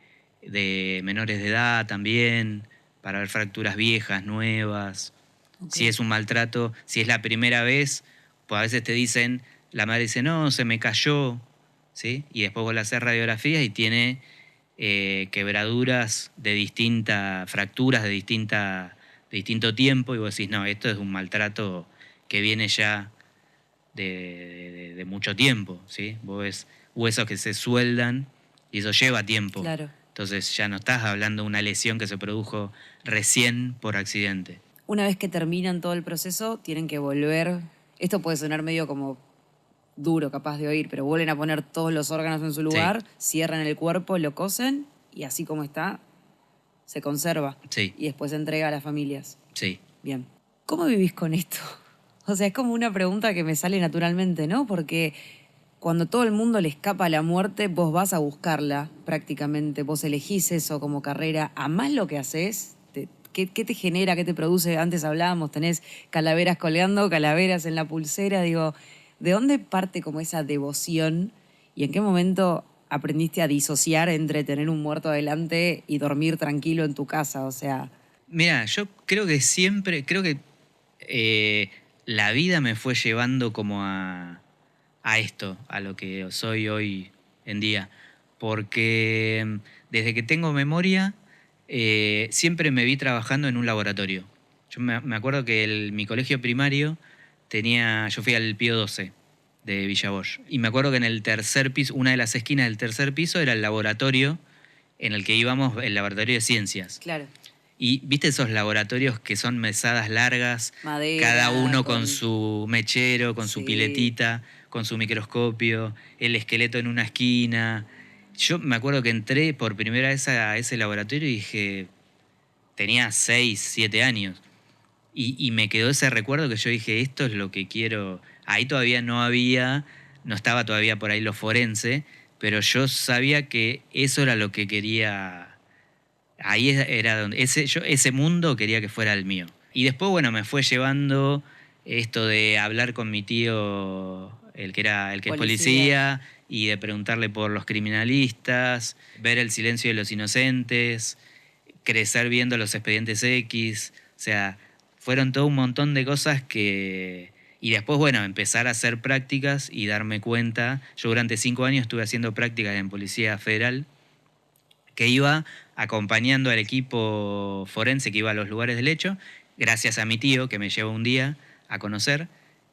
menores de edad también, para ver fracturas viejas, nuevas. Ok. Si es un maltrato, si es la primera vez, pues a veces te dicen, la madre dice, no, se me cayó, ¿sí? Y después vos le haces radiografías y tiene quebraduras de distintas, fracturas de distinto tiempo, y vos decís, no, esto es un maltrato que viene ya de mucho tiempo, ¿sí? Vos ves huesos que se sueldan y eso lleva tiempo. Claro. Entonces ya no estás hablando de una lesión que se produjo recién por accidente. Una vez que terminan todo el proceso, tienen que volver. Esto puede sonar medio como duro, capaz de oír, pero vuelven a poner todos los órganos en su Sí, lugar, cierran el cuerpo, lo cosen y así como está, se conserva. sí, Y después se entrega a las familias. sí. Bien. ¿Cómo vivís con esto? O sea, es como una pregunta que me sale naturalmente, ¿no? Porque cuando todo el mundo le escapa a la muerte, vos vas a buscarla prácticamente. Vos elegís eso como carrera. ¿Amás lo que haces? ¿Qué te genera? ¿Qué te produce? Antes hablábamos, tenés calaveras colgando, calaveras en la pulsera. Digo, ¿de dónde parte como esa devoción? ¿Y en qué momento aprendiste a disociar entre tener un muerto adelante y dormir tranquilo en tu casa? O sea, Mira, yo creo que siempre, creo que la vida me fue llevando como a esto, a lo que soy hoy en día. Porque desde que tengo memoria, siempre me vi trabajando en un laboratorio. Yo me acuerdo que mi colegio primario yo fui al Pío 12 de Villa Bosch. Y me acuerdo que en el tercer piso, una de las esquinas del tercer piso era el laboratorio en el que íbamos, el laboratorio de ciencias. claro, Y viste esos laboratorios que son mesadas largas, madera, cada uno con con... su mechero, con su Sí, piletita, con su microscopio, el esqueleto en una esquina. Yo me acuerdo que entré por primera vez a ese laboratorio y dije, tenía 6, 7 años. Y me quedó ese recuerdo que yo dije, esto es lo que quiero. Ahí todavía no estaba todavía por ahí lo forense, pero yo sabía que eso era lo que quería. Ahí era donde ese mundo quería que fuera el mío. Y después, bueno, me fue llevando esto de hablar con mi tío, el que es policía. policía, y de preguntarle por los criminalistas, ver El silencio de los inocentes, crecer viendo los expedientes X. O sea, fueron todo un montón de cosas que. Y después, bueno, empezar a hacer prácticas y darme cuenta. Yo durante 5 años estuve haciendo prácticas en Policía Federal, que iba acompañando al equipo forense que iba a los lugares del hecho, gracias a mi tío que me llevó un día a conocer.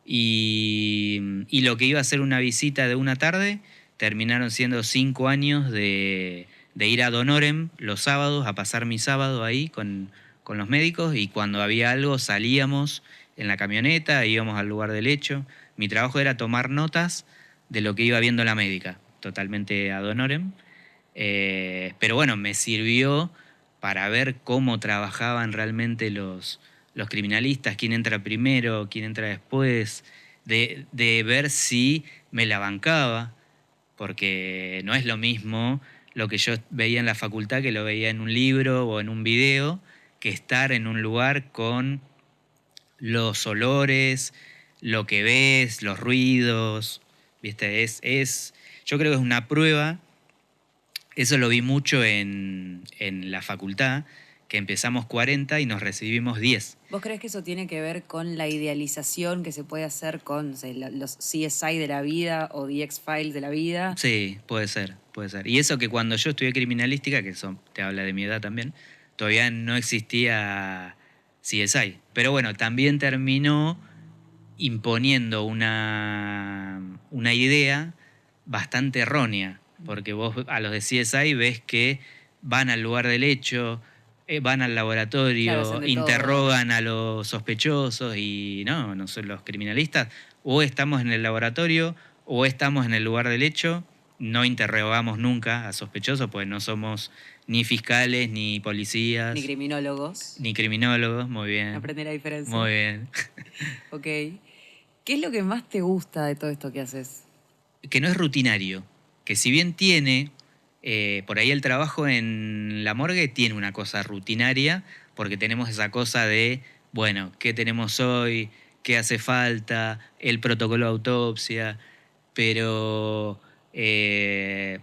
Y lo que iba a ser una visita de una tarde, terminaron siendo 5 años de ir a Donorem los sábados, a pasar mi sábado ahí con los médicos, y cuando había algo salíamos en la camioneta, íbamos al lugar del hecho. Mi trabajo era tomar notas de lo que iba viendo la médica, totalmente ad honorem. Pero bueno, me sirvió para ver cómo trabajaban realmente los criminalistas, quién entra primero, quién entra después, de ver si me la bancaba, porque no es lo mismo lo que yo veía en la facultad que lo veía en un libro o en un video, que estar en un lugar con los olores, lo que ves, los ruidos, ¿viste? Yo creo que es una prueba. Eso lo vi mucho en la facultad, que empezamos 40 y nos recibimos 10. ¿Vos crees que eso tiene que ver con la idealización que se puede hacer con no sé, los CSI de la vida o The X-Files de la vida? Sí, puede ser, puede ser. Y eso que cuando yo estudié criminalística, que eso te habla de mi edad también, todavía no existía CSI. Pero bueno, también terminó imponiendo una idea bastante errónea, porque vos a los de CSI ves que van al lugar del hecho, van al Claro, hacen laboratorio, de todo. interrogan a los sospechosos, y no son los criminalistas. O estamos en el laboratorio o estamos en el lugar del hecho, no interrogamos nunca a sospechosos, pues no somos ni fiscales, ni policías, Ni criminólogos. ni criminólogos. Muy bien. Aprender la diferencia. Muy bien. Ok. ¿Qué es lo que más te gusta de todo esto que haces? Que no es rutinario, que si bien tiene, por ahí el trabajo en la morgue tiene una cosa rutinaria, porque tenemos esa cosa de, bueno, ¿qué tenemos hoy? ¿Qué hace falta? El protocolo de autopsia, pero, eh,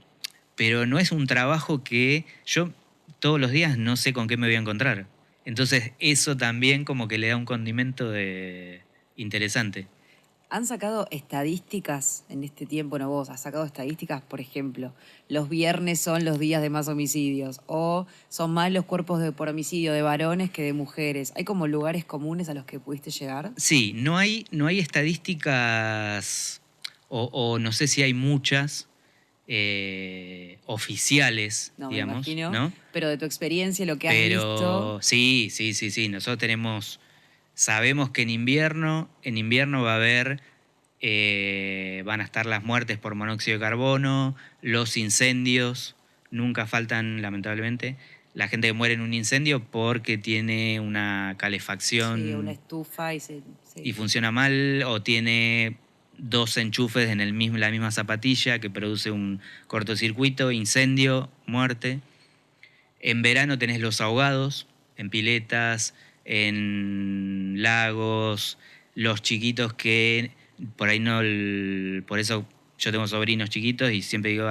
pero no es un trabajo que yo todos los días no sé con qué me voy a encontrar. Entonces eso también como que le da un condimento interesante. ¿Han sacado estadísticas en este tiempo? Bueno, vos has sacado estadísticas, por ejemplo, los viernes son los días de más homicidios o son más los cuerpos por homicidio de varones que de mujeres. ¿Hay como lugares comunes a los que pudiste llegar? Sí, no hay estadísticas, o no sé si hay muchas oficiales, No, me digamos, imagino. ¿no? Pero de tu experiencia, lo que has Pero visto. sí. Sabemos que en invierno va a haber, van a estar las muertes por monóxido de carbono, los incendios, nunca faltan, lamentablemente. La gente que muere en un incendio porque tiene una Sí, una calefacción estufa y y sí. funciona mal, o tiene dos enchufes en la misma zapatilla que produce un cortocircuito, incendio, muerte. En verano tenés los ahogados, en piletas, en lagos, los chiquitos que por ahí no, por eso yo tengo sobrinos chiquitos y siempre digo,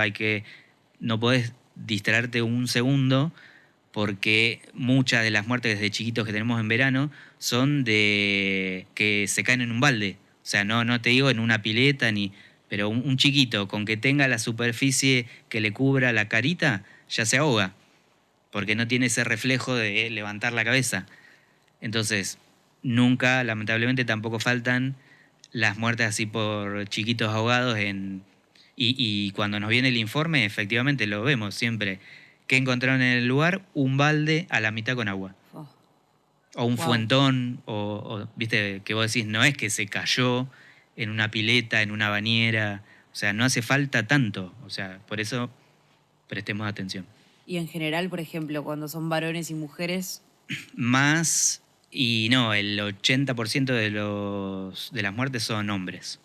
no podés distraerte un segundo, porque muchas de las muertes de chiquitos que tenemos en verano son de que se caen en un balde. O sea, no te digo en una pileta, pero un chiquito con que tenga la superficie que le cubra la carita, ya se ahoga, porque no tiene ese reflejo de levantar la cabeza. Entonces, nunca, lamentablemente, tampoco faltan las muertes así por chiquitos ahogados y cuando nos viene el informe, efectivamente lo vemos siempre. ¿Qué encontraron en el lugar? Un balde a la mitad con agua. Oh, O un wow. fuentón, viste, que vos decís, no es que se cayó en una pileta, en una bañera. O sea, no hace falta tanto. O sea, por eso prestemos atención. Y en general, por ejemplo, cuando son varones y mujeres, Más, y no, el 80% de las muertes son hombres.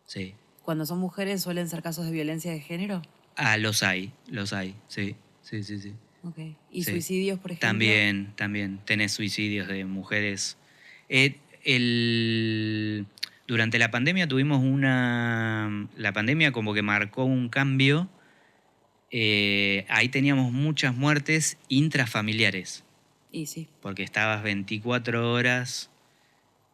Sí. cuando son mujeres suelen ser casos de violencia de género. Ah, los hay, sí. Sí. Ok. ¿Y Sí. suicidios, por ejemplo? También tenés suicidios de mujeres. Eh, durante la pandemia la pandemia como que marcó un cambio. Ahí teníamos muchas muertes intrafamiliares, Y sí. porque estabas 24 horas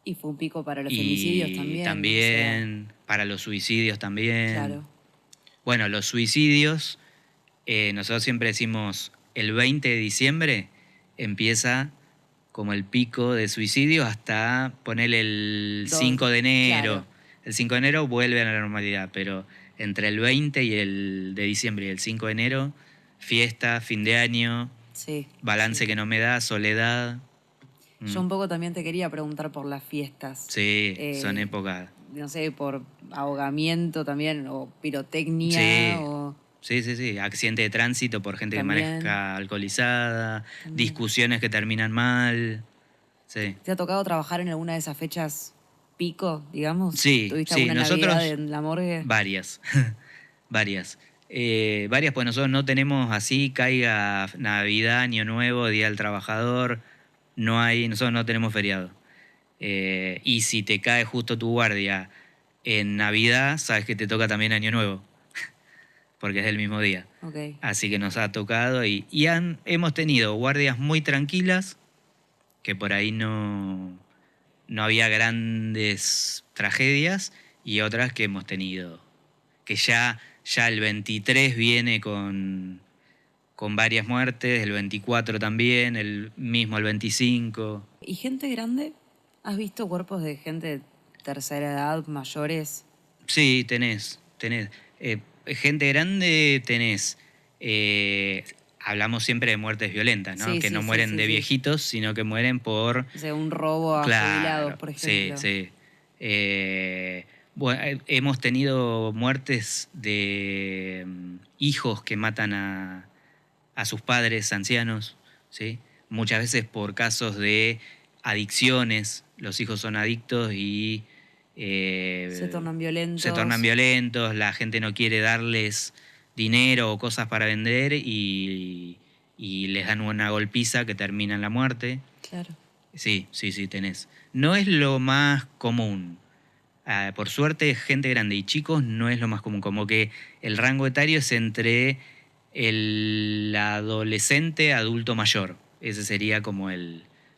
Y fue un pico para los femicidios y también. O sea, también para los suicidios también. claro. Bueno, los suicidios, nosotros siempre decimos, el 20 de diciembre empieza como el pico de suicidios hasta poner el 5 de enero. Claro. El 5 de enero vuelve a la normalidad, pero entre el 20 y el de diciembre y el 5 de enero, fiesta, fin de año, Sí. balance sí. que no me da, soledad. Yo un poco también te quería preguntar por las fiestas. Sí, son épocas. No sé, por ahogamiento también, o pirotecnia, Sí. o Sí. Accidente de tránsito por gente También. que maneja alcoholizada, También. discusiones que terminan mal. Sí. ¿Te ha tocado trabajar en alguna de esas fechas pico, digamos? Sí, ¿Tuviste sí, alguna nosotros Navidad en la morgue? varias, varias. Varias, pues nosotros no tenemos así, caiga Navidad, Año Nuevo, Día del Trabajador, nosotros no tenemos feriado. Y si te cae justo tu guardia en Navidad, sabes que te toca también Año Nuevo, porque es el mismo día. Ok. Así que nos ha tocado hemos tenido guardias muy tranquilas, que por ahí no había grandes tragedias, y otras que hemos tenido, que ya el 23 viene con varias muertes, el 24 también, el 25. ¿Y gente grande? ¿Has visto cuerpos de gente de tercera edad, mayores? Sí, tenés. Gente grande tenés. Hablamos siempre de muertes violentas, ¿no? Sí, Que sí, no sí, mueren sí, de sí. viejitos, sino que mueren por... O sea, un robo a jubilados, Claro, por sí, ejemplo. sí. Bueno, hemos tenido muertes de hijos que matan a sus padres ancianos, ¿sí? Muchas veces por casos de adicciones, los hijos son adictos y Se tornan se tornan violentos. violentos, la gente no quiere darles dinero o cosas para vender y les dan una golpiza que termina en la muerte. Claro. Sí, sí, sí, tenés. No es lo más común. Por suerte, gente grande y chicos no es lo más común. Como que el rango etario es entre el adolescente, adulto mayor. Ese sería como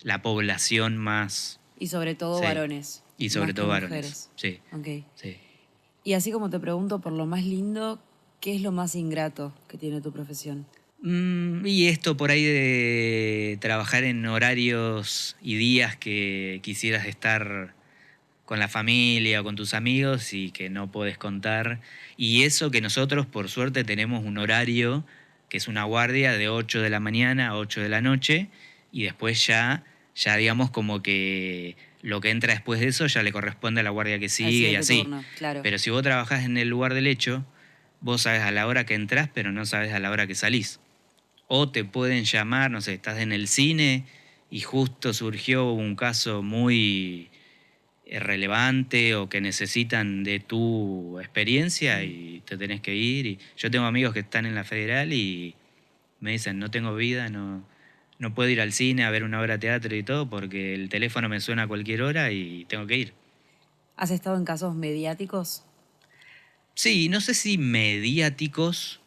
la población más... Y sobre todo Sí. varones, Y más sobre que todo varones. mujeres. Sí, Ok. sí. Y así como te pregunto por lo más lindo, ¿qué es lo más ingrato que tiene tu profesión? Y esto por ahí de trabajar en horarios y días que quisieras estar con la familia o con tus amigos y que no podés contar. Y eso que nosotros, por suerte, tenemos un horario que es una guardia de 8 de la mañana a 8 de la noche y después ya digamos como que lo que entra después de eso ya le corresponde a la guardia que Al sigue y siguiente así. turno, claro. Pero si vos trabajás en el lugar del hecho, vos sabés a la hora que entrás, pero no sabés a la hora que salís. O te pueden llamar, no sé, estás en el cine y justo surgió un caso muy relevante o que necesitan de tu experiencia y te tenés que ir. Y yo tengo amigos que están en la federal y me dicen, no tengo vida, no puedo ir al cine a ver una obra de teatro y todo porque el teléfono me suena a cualquier hora y tengo que ir. ¿Has estado en casos mediáticos? Sí, no sé si mediáticos,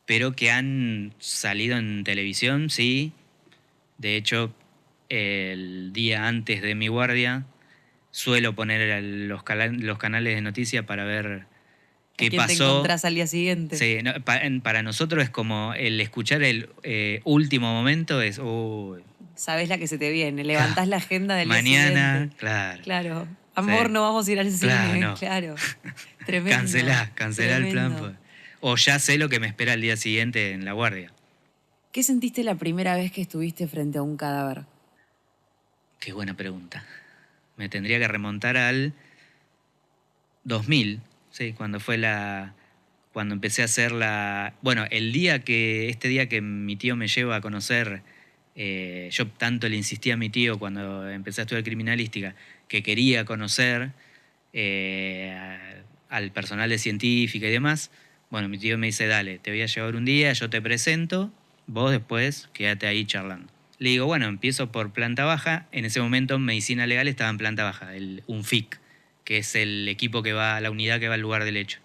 pero que han salido en televisión, sí. De hecho, el día antes de mi guardia suelo poner los canales de noticias para ver ¿A qué quién te pasó. encontrás al día siguiente? Sí, no, para nosotros es como el escuchar el último momento es, uy, Sabés la que se te viene, claro, levantás la agenda del día mañana, siguiente. claro, Claro. sí, Amor, no vamos a ir al claro, cine, no, claro. Tremendo, cancelá el plan, tremendo. pues. O ya sé lo que me espera el día siguiente en la guardia. ¿Qué sentiste la primera vez que estuviste frente a un cadáver? Qué buena pregunta. Me tendría que remontar al 2000, sí, cuando empecé a hacer bueno, este día que mi tío me lleva a conocer, yo tanto le insistí a mi tío cuando empecé a estudiar criminalística, que quería conocer al personal de científica y demás. Bueno, mi tío me dice, dale, te voy a llevar un día, yo te presento, vos después quédate ahí charlando. Le digo, bueno, empiezo por planta baja. En ese momento medicina legal estaba en planta baja, un FIC, que es el equipo que va, la unidad que va al lugar del hecho.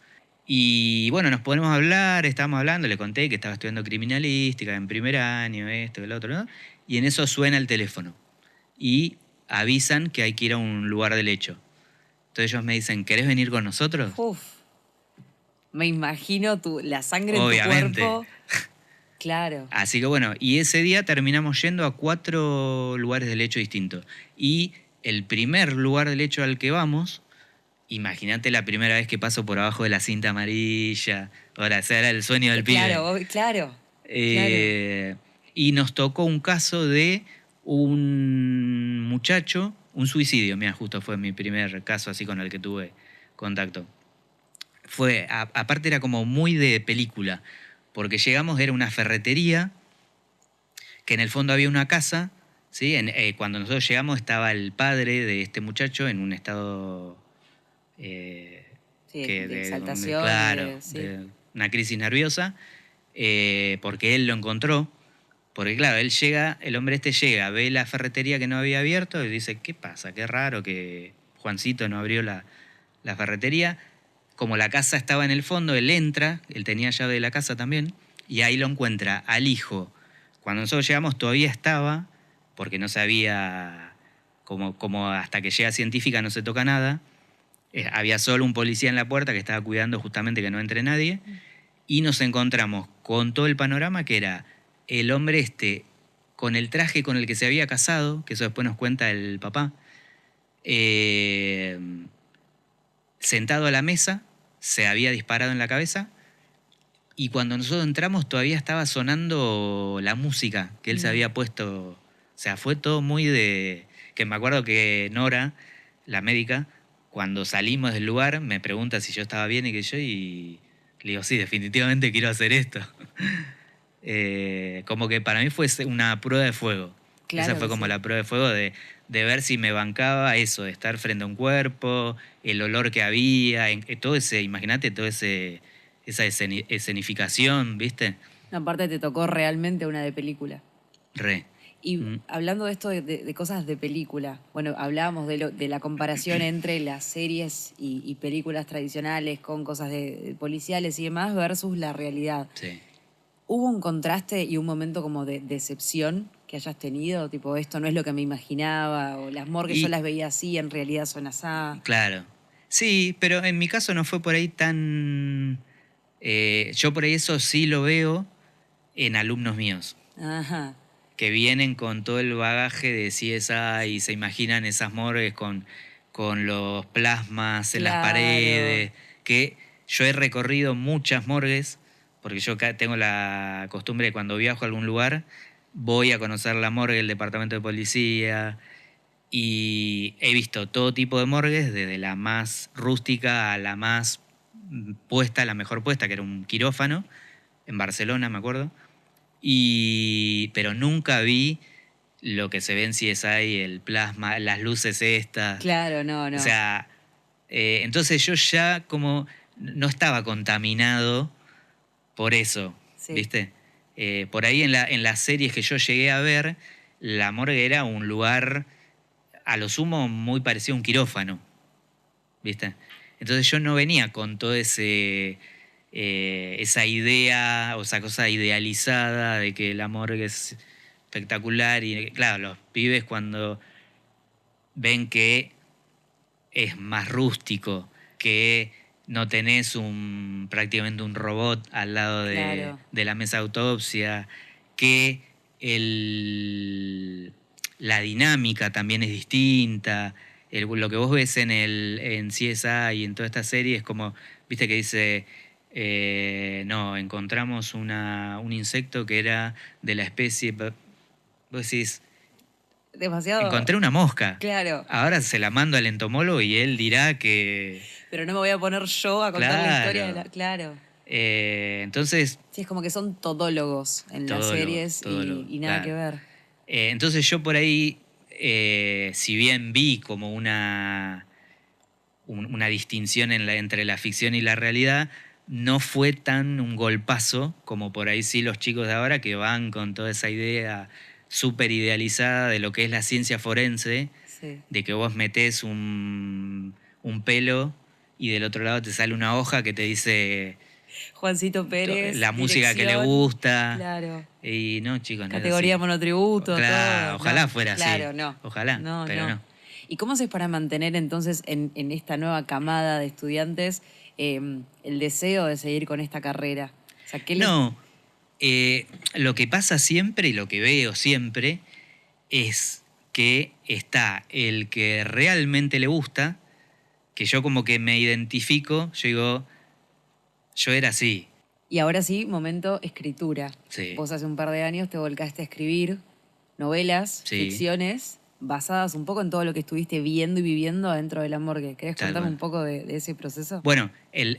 Y bueno, nos ponemos a hablar, estábamos hablando, le conté que estaba estudiando criminalística en primer año, esto, el otro, ¿no? Y en eso suena el teléfono y avisan que hay que ir a un lugar del hecho. Entonces ellos me dicen, ¿querés venir con nosotros? Uf, me imagino la sangre en tu Obviamente. cuerpo. Claro. Así que bueno, y ese día terminamos yendo a 4 lugares del hecho distintos. Y el primer lugar del hecho al que vamos, imagínate la primera vez que paso por abajo de la cinta amarilla. Ahora, ese era el sueño del pibe. Claro, claro, claro. Eh, y nos tocó un caso de un muchacho, un suicidio, mira, justo fue mi primer caso así con el que tuve contacto. Aparte era como muy de película, porque llegamos, era una ferretería, que en el fondo había una casa, ¿sí? Cuando nosotros llegamos estaba el padre de este muchacho en un estado Sí, de exaltación y claro, de... Sí. de una crisis nerviosa, porque él lo encontró. Porque claro, el hombre este llega, ve la ferretería que no había abierto y dice, ¿qué pasa? Qué raro que Juancito no abrió la ferretería. Como la casa estaba en el fondo, él entra, él tenía llave de la casa también, y ahí lo encuentra al hijo. Cuando nosotros llegamos todavía estaba, porque no sabía, como hasta que llega científica no se toca nada, había solo un policía en la puerta que estaba cuidando justamente que no entre nadie, y nos encontramos con todo el panorama que era el hombre este con el traje con el que se había casado, que eso después nos cuenta el papá, eh, sentado a la mesa, se había disparado en la cabeza, y cuando nosotros entramos todavía estaba sonando la música que él se había puesto. O sea, fue todo muy de... Que me acuerdo que Nora, la médica, cuando salimos del lugar me pregunta si yo estaba bien y que yo, y le digo, sí, definitivamente quiero hacer esto. Como que para mí fue una prueba de fuego. Esa Claro fue que como sí. la prueba de fuego de ver si me bancaba eso, de estar frente a un cuerpo, el olor que había, todo ese, imagínate, esa escenificación, ¿viste? Aparte te tocó realmente una de película. Re. Y Mm. hablando de esto de cosas de película, bueno, hablábamos de la comparación entre las series y películas tradicionales con cosas de policiales y demás versus la realidad. Sí. ¿Hubo un contraste y un momento como de decepción que hayas tenido? Tipo, esto no es lo que me imaginaba, o las morgues yo Y las veía así, en realidad son asá. claro. Sí, pero en mi caso no fue por ahí tan... yo por ahí eso sí lo veo en alumnos míos, Ajá, que vienen con todo el bagaje de CSI y se imaginan esas morgues con los plasmas en las claro. paredes, que yo he recorrido muchas morgues, porque yo tengo la costumbre de cuando viajo a algún lugar, voy a conocer la morgue del departamento de policía, y he visto todo tipo de morgues, desde la más rústica a la más puesta, la mejor puesta, que era un quirófano, en Barcelona, me acuerdo. Pero nunca vi lo que se ve en CSI, el plasma, las luces estas. Claro, no, O no. sea, entonces yo ya como no estaba contaminado por eso, Sí. ¿viste? Por ahí en las series que yo llegué a ver, la morgue era un lugar a lo sumo muy parecido a un quirófano, ¿viste? Entonces yo no venía con todo esa idea o esa cosa idealizada de que la morgue es espectacular y claro, los pibes cuando ven que es más rústico, que no tenés prácticamente un robot al lado Claro. de la mesa de autopsia, que la dinámica también es distinta. Lo que vos ves en CSI y en toda esta serie es como, viste que dice, no, encontramos un insecto que era de la especie, vos decís, Demasiado. encontré una mosca. Claro. Ahora se la mando al entomólogo y él dirá que... Pero no me voy a poner yo a contar la historia de la. Claro. Claro. Entonces, Sí, es como que son todólogos en las series todo lo, y nada que claro. ver. Entonces yo por ahí, si bien vi como una distinción entre la ficción y la realidad, no fue tan un golpazo como por ahí sí los chicos de ahora que van con toda esa idea súper idealizada de lo que es la ciencia forense, Sí. de que vos metés un pelo y del otro lado te sale una hoja que te dice Juancito Pérez, la música que le dirección. gusta. Claro. Y no, chicos, no es Categoría así. monotributo, Claro, todo. ojalá No, fuera así. claro, no. Ojalá, No, pero no. no. ¿Y cómo haces para mantener entonces en esta nueva camada de estudiantes el deseo de seguir con esta carrera? O sea, ¿qué les. No, lo que pasa siempre y lo que veo siempre es que está el que realmente le gusta, que yo como que me identifico, yo digo, yo era así. Y ahora sí, momento escritura. Sí, Vos hace un par de años te volcaste a escribir novelas, sí, ficciones, basadas un poco en todo lo que estuviste viendo y viviendo adentro de la morgue. ¿Querés tal contarme cual. un poco de ese proceso? Bueno,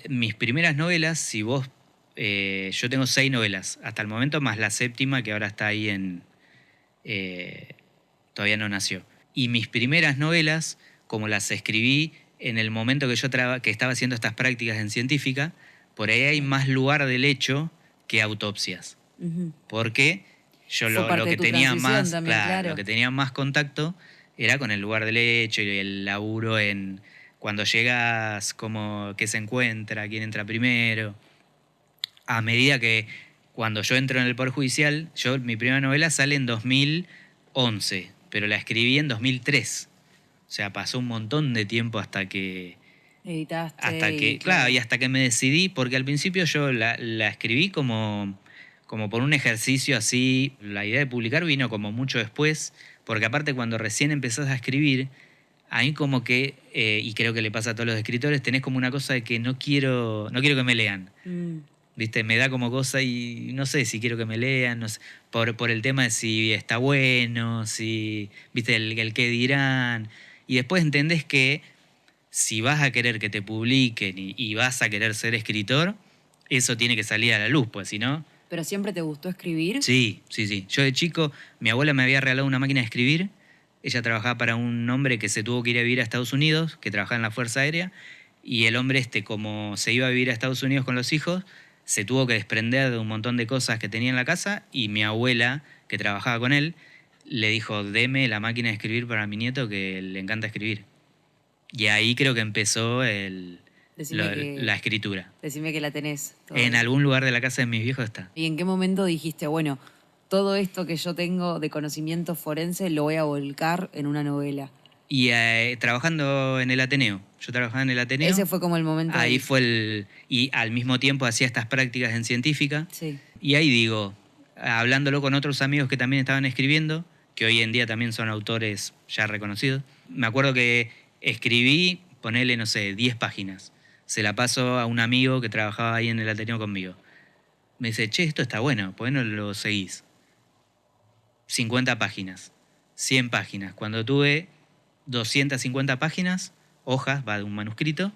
mis primeras novelas, si vos... yo tengo 6 novelas hasta el momento, más la séptima que ahora está ahí eh, todavía no nació. Y mis primeras novelas, como las escribí en el momento que yo que estaba haciendo estas prácticas en científica, por ahí hay más lugar del hecho que autopsias. Ujú. Porque yo Fue lo parte de que tu tenía transición más, también, claro, claro. lo que tenía más contacto era con el lugar del hecho y el laburo en cuando llegas, como qué se encuentra, quién entra primero. A medida que cuando yo entro en el Poder Judicial, mi primera novela sale en 2011, pero la escribí en 2003. O sea, pasó un montón de tiempo Editaste y claro, claro. y hasta que me decidí, porque al principio yo la escribí como por un ejercicio así, la idea de publicar vino como mucho después, porque aparte cuando recién empezás a escribir, a mí como que, y creo que le pasa a todos los escritores, tenés como una cosa de que no quiero que me lean. Mm. ¿Viste? Me da como cosa y no sé si quiero que me lean, no sé, por el tema de si está bueno, si, ¿viste? El qué dirán. Y después entendés que si vas a querer que te publiquen y vas a querer ser escritor, eso tiene que salir a la luz, pues si no... ¿Pero siempre te gustó escribir? Sí, sí, sí. Yo de chico, mi abuela me había regalado una máquina de escribir. Ella trabajaba para un hombre que se tuvo que ir a vivir a Estados Unidos, que trabajaba en la Fuerza Aérea, y el hombre como se iba a vivir a Estados Unidos con los hijos, se tuvo que desprender de un montón de cosas que tenía en la casa, y mi abuela, que trabajaba con él, le dijo, deme la máquina de escribir para mi nieto, que le encanta escribir. Y ahí creo que empezó la escritura. Decime que la tenés En todavía. algún lugar de la casa de mis viejos está. ¿Y en qué momento dijiste, bueno, todo esto que yo tengo de conocimiento forense lo voy a volcar en una novela? Y trabajando en el Ateneo. Yo trabajaba en el Ateneo. Ese fue como el momento. Ahí fue y al mismo tiempo hacía estas prácticas en científica. Sí. Y ahí digo, hablándolo con otros amigos que también estaban escribiendo, que hoy en día también son autores ya reconocidos, me acuerdo que escribí, ponele, no sé, 10 páginas. Se la paso a un amigo que trabajaba ahí en el Ateneo conmigo. Me dice, che, esto está bueno, ¿por qué no lo seguís? 50 páginas, 100 páginas. Cuando tuve 250 páginas, hojas, va de un manuscrito,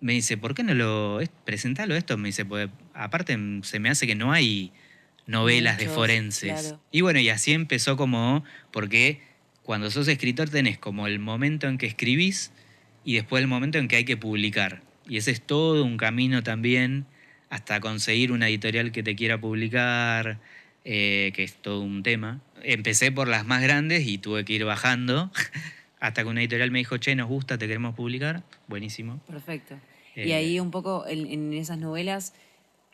me dice, ¿por qué no presentalo esto? Me dice, pues aparte se me hace que no hay novelas de Muchos, forenses. claro. Y bueno, y así empezó porque cuando sos escritor tenés como el momento en que escribís y después el momento en que hay que publicar. Y ese es todo un camino también hasta conseguir una editorial que te quiera publicar, que es todo un tema. Empecé por las más grandes y tuve que ir bajando hasta que una editorial me dijo, che, nos gusta, te queremos publicar. Buenísimo. Perfecto. Y ahí un poco en esas novelas,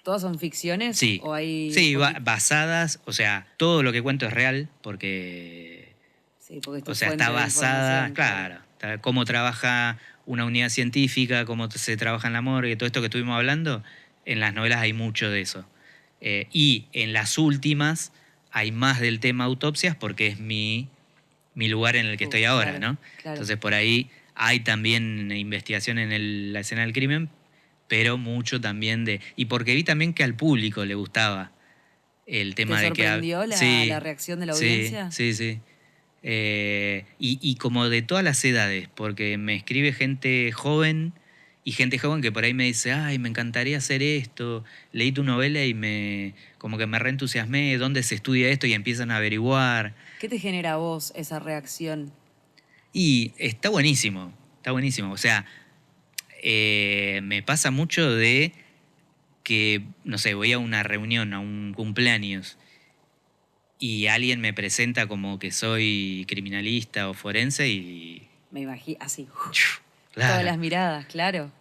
¿todas son ficciones? Sí, ¿O hay sí, basadas, o sea, todo lo que cuento es real porque, Sí, porque es tu o sea, fuente está de basada, información, claro, cómo trabaja una unidad científica, cómo se trabaja en la morgue, todo esto que estuvimos hablando, en las novelas hay mucho de eso. Y en las últimas hay más del tema autopsias porque es mi lugar en el que estoy ahora, claro, ¿no? claro. Entonces por ahí hay también investigación en la escena del crimen, pero mucho también y porque vi también que al público le gustaba el tema ¿Te de que... sorprendió la reacción de la audiencia? Sí, sí. Y como de todas las edades, porque me escribe gente joven y gente joven que por ahí me dice, ay, me encantaría hacer esto, leí tu novela y como que me reentusiasmé, ¿dónde se estudia esto? Y empiezan a averiguar. ¿Qué te genera a vos esa reacción? Y está buenísimo, está buenísimo. O sea, me pasa mucho de que, no sé, voy a una reunión, a un cumpleaños, y alguien me presenta como que soy criminalista o forense y... Me imagino, así. Claro. Todas las miradas, claro.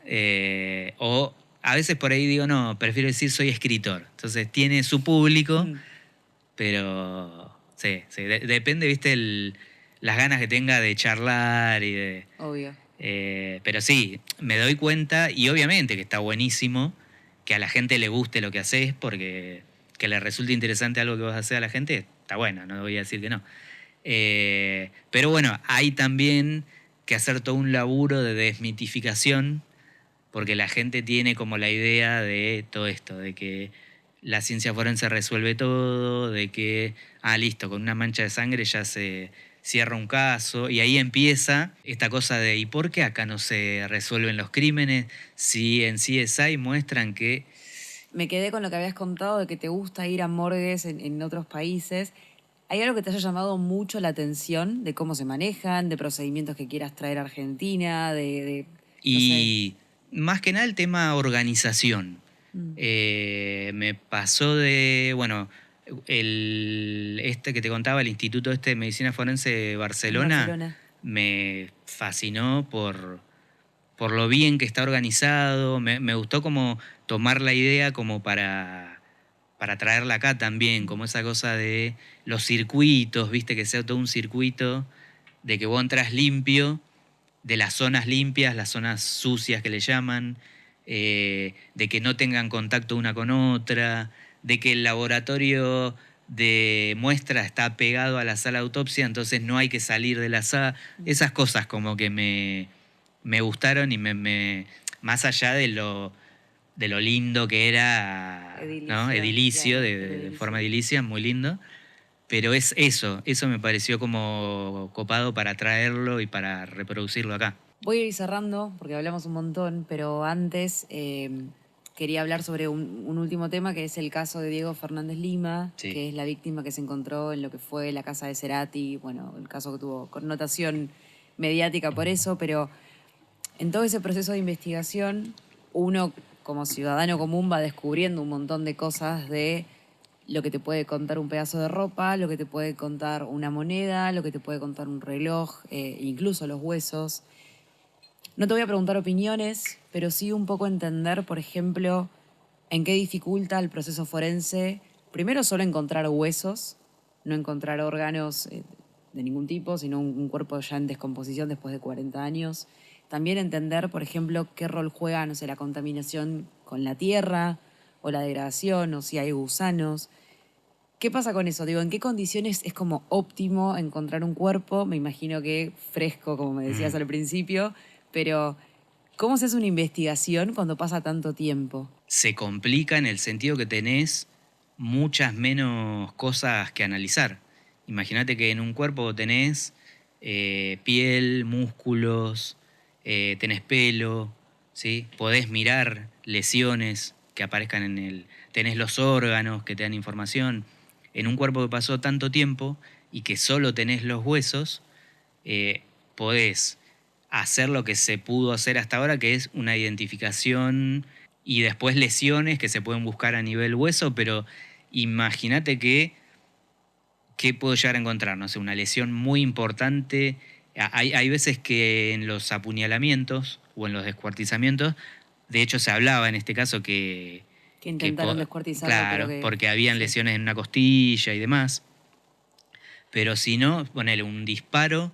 O a veces por ahí digo, no, prefiero decir soy escritor. Entonces tiene su público, pero sí, depende, viste, las ganas que tenga de charlar y de... Obvio. Pero sí, me doy cuenta, y obviamente que está buenísimo que a la gente le guste lo que haces, porque que le resulte interesante algo que vas a hacer a la gente, está bueno, no voy a decir que no. Pero bueno, hay también que hacer todo un laburo de desmitificación, porque la gente tiene como la idea de todo esto, de que la ciencia forense resuelve todo, de que, listo, con una mancha de sangre ya se cierra un caso, y ahí empieza esta cosa de ¿y por qué acá no se resuelven los crímenes si en CSI muestran que... Me quedé con lo que habías contado de que te gusta ir a morgues en otros países. ¿Hay algo que te haya llamado mucho la atención de cómo se manejan, de procedimientos que quieras traer a Argentina, Y más que nada el tema organización. Me pasó bueno, que te contaba, el Instituto de Medicina Forense de Barcelona, me fascinó por lo bien que está organizado. Me gustó como tomar la idea como para traerla acá también, como esa cosa de los circuitos, viste, que sea todo un circuito, de que vos entras limpio, de las zonas limpias, las zonas sucias que le llaman, de que no tengan contacto una con otra, de que el laboratorio de muestra está pegado a la sala de autopsia, entonces no hay que salir de la sala. Esas cosas como que me gustaron y más allá de lo lindo que era, ¿no? Edilicio, claro, de forma edilicia, muy lindo. Pero eso me pareció como copado para traerlo y para reproducirlo acá. Voy a ir cerrando porque hablamos un montón, pero antes quería hablar sobre un último tema que es el caso de Diego Fernández Lima, Sí. que es la víctima que se encontró en lo que fue la casa de Cerati. Bueno, el caso que tuvo connotación mediática por eso, pero en todo ese proceso de investigación, uno como ciudadano común va descubriendo un montón de cosas de lo que te puede contar un pedazo de ropa, lo que te puede contar una moneda, lo que te puede contar un reloj, incluso los huesos. No te voy a preguntar opiniones, pero sí un poco entender, por ejemplo, en qué dificulta el proceso forense, primero solo encontrar huesos, no encontrar órganos de ningún tipo, sino un cuerpo ya en descomposición después de 40 años. También entender, por ejemplo, qué rol juega, no sé, la contaminación con la tierra o la degradación, o si hay gusanos. ¿Qué pasa con eso? Digo, ¿en qué condiciones es como óptimo encontrar un cuerpo? Me imagino que fresco, como me decías Mm. al principio, pero ¿cómo se hace una investigación cuando pasa tanto tiempo? Se complica en el sentido que tenés muchas menos cosas que analizar. Imagínate que en un cuerpo tenés piel, músculos, tenés pelo, ¿sí? Podés mirar lesiones que aparezcan en el... Tenés los órganos que te dan información. En un cuerpo que pasó tanto tiempo y que solo tenés los huesos, podés hacer lo que se pudo hacer hasta ahora, que es una identificación y después lesiones que se pueden buscar a nivel hueso, pero imagínate que ¿qué puedo llegar a encontrar? No sé, una lesión muy importante. Hay veces que en los apuñalamientos o en los descuartizamientos, de hecho se hablaba en este caso Que intentaron descuartizarlo, pero claro, que... porque habían Sí. lesiones en una costilla y demás. Pero si no, ponele un disparo,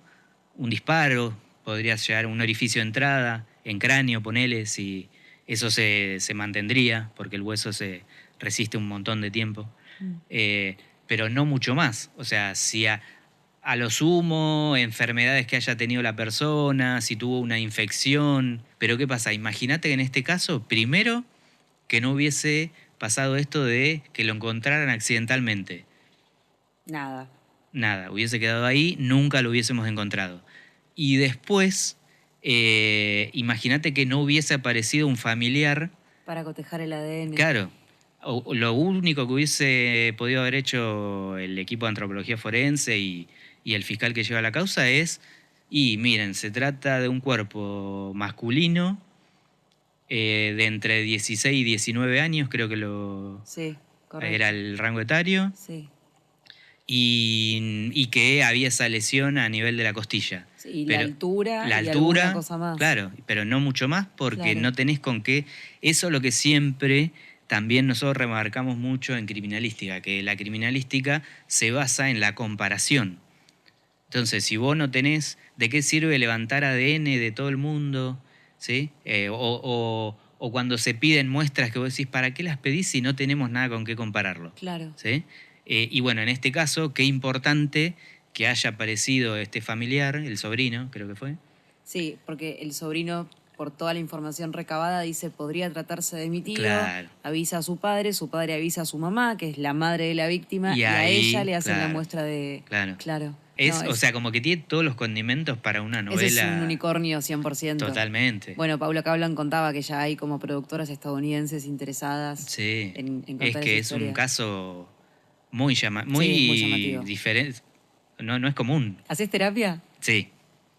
podría llegar a un orificio de entrada, en cráneo, ponele, si eso se mantendría, porque el hueso se resiste un montón de tiempo. Mm. Pero no mucho más. O sea, si a lo sumo, enfermedades que haya tenido la persona, si tuvo una infección. Pero ¿qué pasa? Imagínate que en este caso, primero, que no hubiese pasado esto de que lo encontraran accidentalmente. Nada. Nada, hubiese quedado ahí, nunca lo hubiésemos encontrado. Y después, imagínate que no hubiese aparecido un familiar. Para cotejar el ADN. Claro, lo único que hubiese podido haber hecho el equipo de antropología forense y el fiscal que lleva la causa es, y miren, se trata de un cuerpo masculino de entre 16 y 19 años, creo que Sí, era correcto. el rango etario, Sí. y que había esa lesión a nivel de la costilla. Sí, y la Pero altura la y alguna altura, cosa más. claro, pero no mucho más porque Claro. no tenés con qué. Eso es lo que siempre también nosotros remarcamos mucho en criminalística, que la criminalística se basa en la comparación. Entonces, si vos no tenés, ¿de qué sirve levantar ADN de todo el mundo? ¿Sí? O cuando se piden muestras que vos decís, ¿para qué las pedís si no tenemos nada con qué compararlo? Claro. ¿Sí? Y bueno, en este caso, qué importante que haya aparecido este familiar, el sobrino, creo que fue. Sí, porque el sobrino, por toda la información recabada, dice, podría tratarse de mi tío, Claro. avisa a su padre avisa a su mamá, que es la madre de la víctima, Y y a ella ahí, le hacen la claro, muestra de... claro. Claro. No, O sea, como que tiene todos los condimentos para una ese es un novela. unicornio 100%. Totalmente. Bueno, Paula Cablan contaba que ya hay como productoras estadounidenses interesadas Sí, en es contar esa que es un historia. caso muy, Sí, es muy muy llamativo. diferente. No, no es común. ¿Haces terapia? Sí.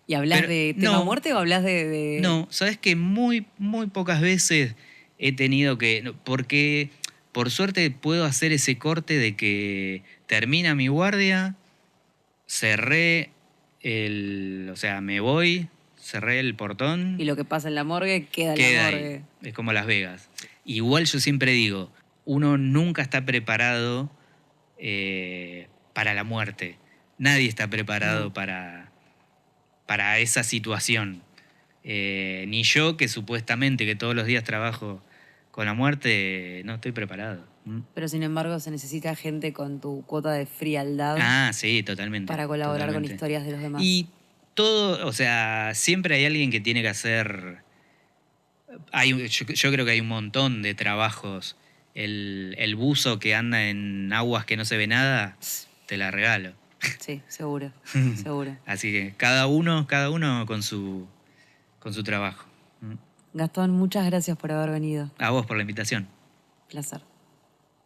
¿Y hablas Pero de tema no, muerte o hablas de... no, sabes que muy, muy pocas veces he tenido que. Porque por suerte puedo hacer ese corte de que termina mi guardia, cerré o sea, me voy, cerré el portón, Y lo que pasa en la morgue queda en la queda ahí. morgue? Es como Las Vegas. Igual yo siempre digo, uno nunca está preparado para la muerte. Nadie está preparado No. para esa situación. Ni yo, que supuestamente que todos los días trabajo con la muerte, no estoy preparado. ¿Mm? Pero sin embargo se necesita gente con tu cuota de frialdad Ah, sí, totalmente. para colaborar con Totalmente. historias de los demás. Y todo, o sea, siempre hay alguien que tiene que hacer. Yo creo que hay un montón de trabajos. El buzo que anda en aguas que no se ve nada, te la regalo. Sí, seguro, seguro. Así que cada uno con su trabajo. Gastón, muchas gracias por haber venido. A vos por la invitación. Placer.